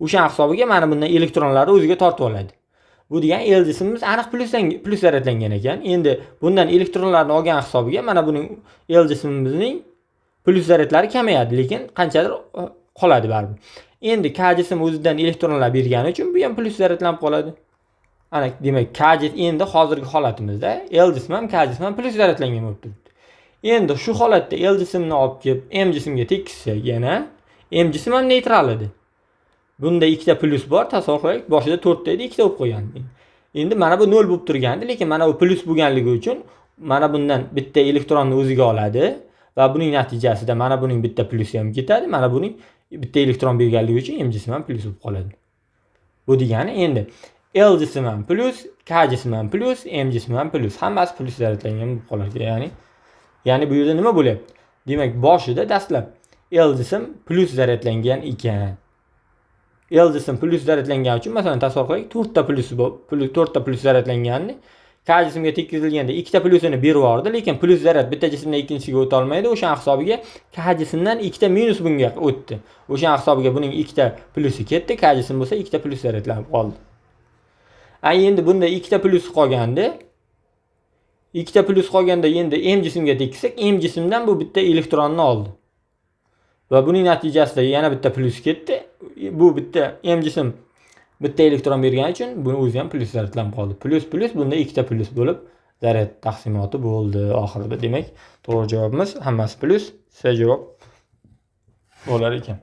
Speaker 2: O'sha hisobiga mana bundan elektronlarni o'ziga tortib oladi. Bu degani L jismimiz aniq plyus zaryadlangan ekan. Endi bundan elektronlarni olgan hisobiga mana buning L jismimizning plyus zaryadlari kamayadi, lekin qanchadir qoladi baribir. Endi K jism o'zidan elektronlar bergani uchun bu ham plyus zaryadlanib qoladi. Ana demak K jism endi hozirgi holatimizda L jism ham K jism ham plyus zaryadlangan bo'lib turibdi. Endi shu holatda L jismni olib kelib M jismga tekkizsak, yana M jism ham neytral edi. Bunda ikkita plyus bor, tasavvur qiling, boshida 4 ta edi, ikkita bo'lib qo'ygan. Endi mana bu 0 bo'lib turgandi, lekin mana bu plyus bo'lganligi uchun mana bundan bitta elektronni o'ziga oladi va buning natijasida mana buning bitta plyusi ham ketadi, mana buning bitta elektron berganligi uchun M jism ham plyus bo'lib qoladi. Bu degani endi L jism ham plyus, K jism ham plyus, M jism ham plyus. Hammasi plyus zaryadlangan bo'lib qoladi. Ya'ni bu yerda nima bo'lyapti? Demak, boshida dastlab L jism plyus zaryadlangan ekan. L jism plyus zaryadlangani uchun masalan tasavvur qiling, 4 ta plyusi bor, 4 ta plyus zaryadlanganini K jismga tekkizilganda 2 ta plyusini berib yubordi, lekin plyus zaryad bitta jismdan ikkinchisiga o'ta olmaydi. O'sha hisobiga K jismdan 2 ta minus bunga o'tdi. O'sha hisobiga buning 2 ta plyusi ketdi, K jism bo'lsa 2 ta plyus zaryadlanib qoldi. Endi bunda 2 ta plyus qolganda, 2 ta plyus qolganda endi M jismga tekkizsak, M jismdan bu bitta elektronni oldi. Va buning natijasida yana bitta plyus ketdi. Bu bitta M jism bitta elektron bergani uchun buni o'zi ham plyus zaryadlanib qoldi. Plyus bunda 2 ta plyus bo'lib zaryad taqsimoti bo'ldi oxirida. Demak, to'g'ri javobimiz hammasi plyus, C javob bo'lar ekan.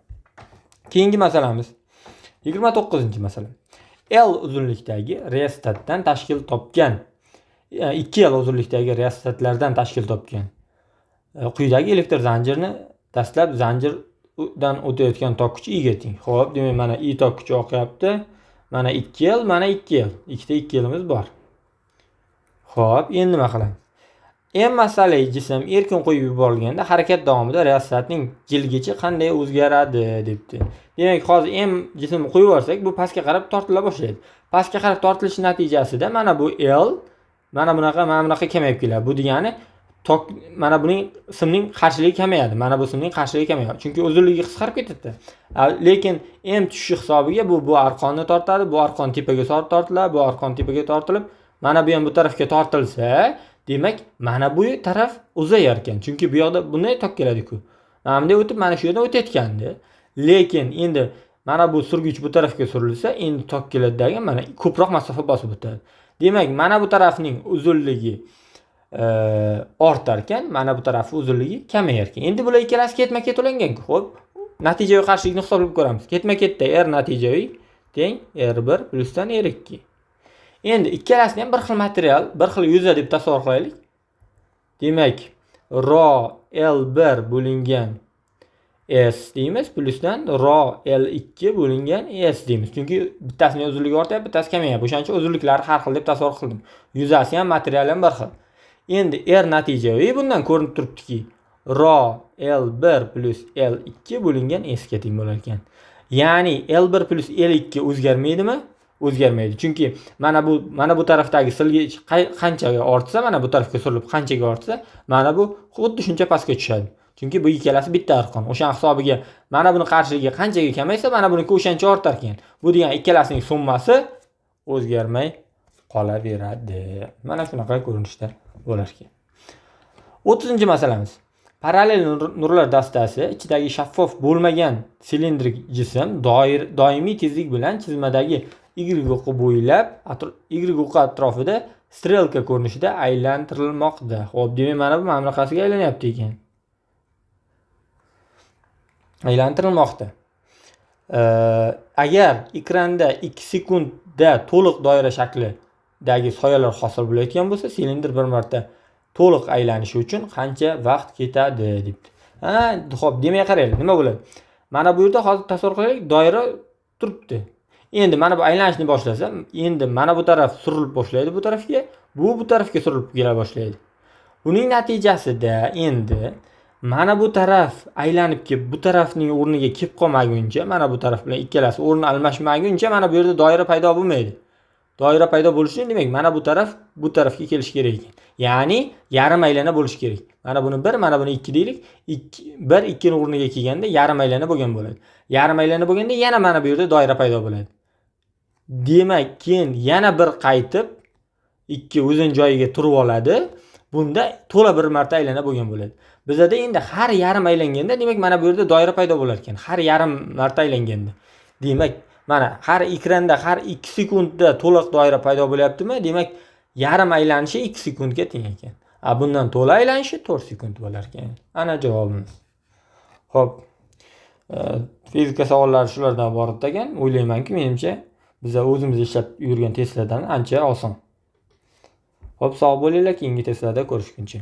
Speaker 2: Keyingi masalamiz 29-masala. L uzunlikdagi reostatdan tashkil topgan 2L uzunlikdagi reostatlardan tashkil topgan quyidagi elektr zanjirini dastlab zanjirdan o'tayotgan tok kuchi I ga teng. Xo'p, demak mana I tok kuchi oqyapti. Mana 2L, mana 2L. Ikkita 2L'imiz bor. Xo'p, endi nima qilamiz? M masalai jism erkin qo'yib yuborilganda harakat davomida reostatning jilgichi qanday o'zgaradi debdi. Demak, hozir M jismni qo'yib yuborsak, bu pastga qarab tortila boshlaydi. Pastga qarab tortilish natijasida mana bu L mana bunaqa kamayib keladi. Bu degani mana buning simning qarshiligi kamayadi. Mana bu simning qarshiligi kamayadi. Chunki uzunligi qisqarib ketadi. Lekin M tushishi hisobiga bu arqonni tortadi, bu arqon tepaga tortiladi, bu arqon tepaga tortilib, mana bu ham bu tarafga tortilsa, demak, mana bu taraf uzayar ekan. Chunki bu yoqda bunday tok keladi-ku. Mana bunday o'tib, mana shu yerdan o'tayotgandi. Lekin endi mana bu surgich bu tarafga surilsa, endi tok keladidagi mana ko'proq masofa bosib o'tadi. Demak, mana bu tarafning uzunligi ortar ekan, mana bu taraf uzunligi kamayar ekan. Endi bular ikkalasi ketma-ket ulangan-ku. Xo'p, natijaviy qarshilikni hisoblab ko'ramiz. Ketma-ketda R natijaviy teng R1 plusdan R2. Endi ikkalasini ham bir xil material, bir xil yuza deb tasavvur qilaylik. Demak, rho L1 bo'lingan S deymiz, plusdan rho L2 bo'lingan S deymiz. Chunki bittasining uzunligi ortyapti, bittasi kamayapti. O'shaning uchun uzunliklari har xil deb tasavvur qildim. Yuzasi ham, materiali ham bir xil. Endi R natijaviy bundan ko'rinib turibdiki, rho L1 plus L2 bo'lingan S ga teng bo'lar ekan. Ya'ni L1 plus L2 o'zgarmaydimi? O'zgarmaydi. Chunki mana bu tarafdagi silgich qanchaga ortsa, mana bu tarafga surilib qanchaga ortsa, mana bu xuddi shuncha pastga tushadi. Chunki bu ikkalasi bitta arqon. O'sha hisobiga mana buni qarshiligi qanchaga kamaysa, mana buniki o'shancha ortar ekan. Bu degani ikkalasining summasi o'zgarmay qolaveradi. Mana shunaqa ko'rinishda bo'lar ekan. 30-masalamiz. Parallel nurlar dastasi ichidagi shaffof bo'lmagan silindrik jism doimiy tezlik bilan chizmadagi Y o'qi bo'ylab Y o'qi atrofida strelka ko'rinishida aylantirilmoqda. Xo'p, demak mana bu mamlakasiga aylanyapti ekan. aylantirilmoqda. Agar ekranda 2 sekundda to'liq doira shaklidagi soyalar hosil bo'layotgan bo'lsa, silindr bir marta to'liq aylanishi uchun qancha vaqt ketadi debdi. Xo'p, demak qaraylik, nima bo'ladi? Mana bu yerda hozir tasavvur qilaylik, doira turibdi. Endi mana bu aylanishni boshlasa, endi mana bu taraf surilib boshlaydi bu tarafga, bu tarafga surilib kela boshlaydi. Buning natijasida endi mana bu taraf aylanib kelib, bu tarafning o'rniga kelib qolmaguncha, mana bu taraf bilan ikkalasi o'rni almashmaguncha mana bu yerda doira paydo bo'lmaydi. Doira paydo bo'lishi uchun demak, mana bu taraf bu tarafga kelish kerak ekan. Ya'ni yarim aylana bo'lishi kerak. Mana buni 1, mana buni 2 deylik. 1 2 ning o'rniga kelganda yarim aylana bo'lgan bo'ladi. Yarim aylana bo'lganda yana mana bu yerda doira paydo bo'ladi. Demak, keyin yana bir qaytib 2 o'zini joyiga turib oladi. Bunda to'la bir marta aylana bo'lgan bo'ladi. Bizda endi har yarim aylanganda, demak mana bu yerda doira paydo bo'lar ekan. Har yarim marta aylanganda. Demak, mana har ekranda har 2 sekundda to'liq doira paydo bo'lyaptimi? Demak, yarim aylanishi 2 sekundga teng ekan. Bundan to'la aylanishi 4 sekund bo'lar ekan. Ana javobimiz. Xo'p. Fizika savollari shulardan iborat ekan. O'ylaymanki, menimcha biz o'zimiz ishlab yurgan testlardan ancha oson. Xo'p, sog' bo'linglar, keyingi testlarda ko'rishguncha.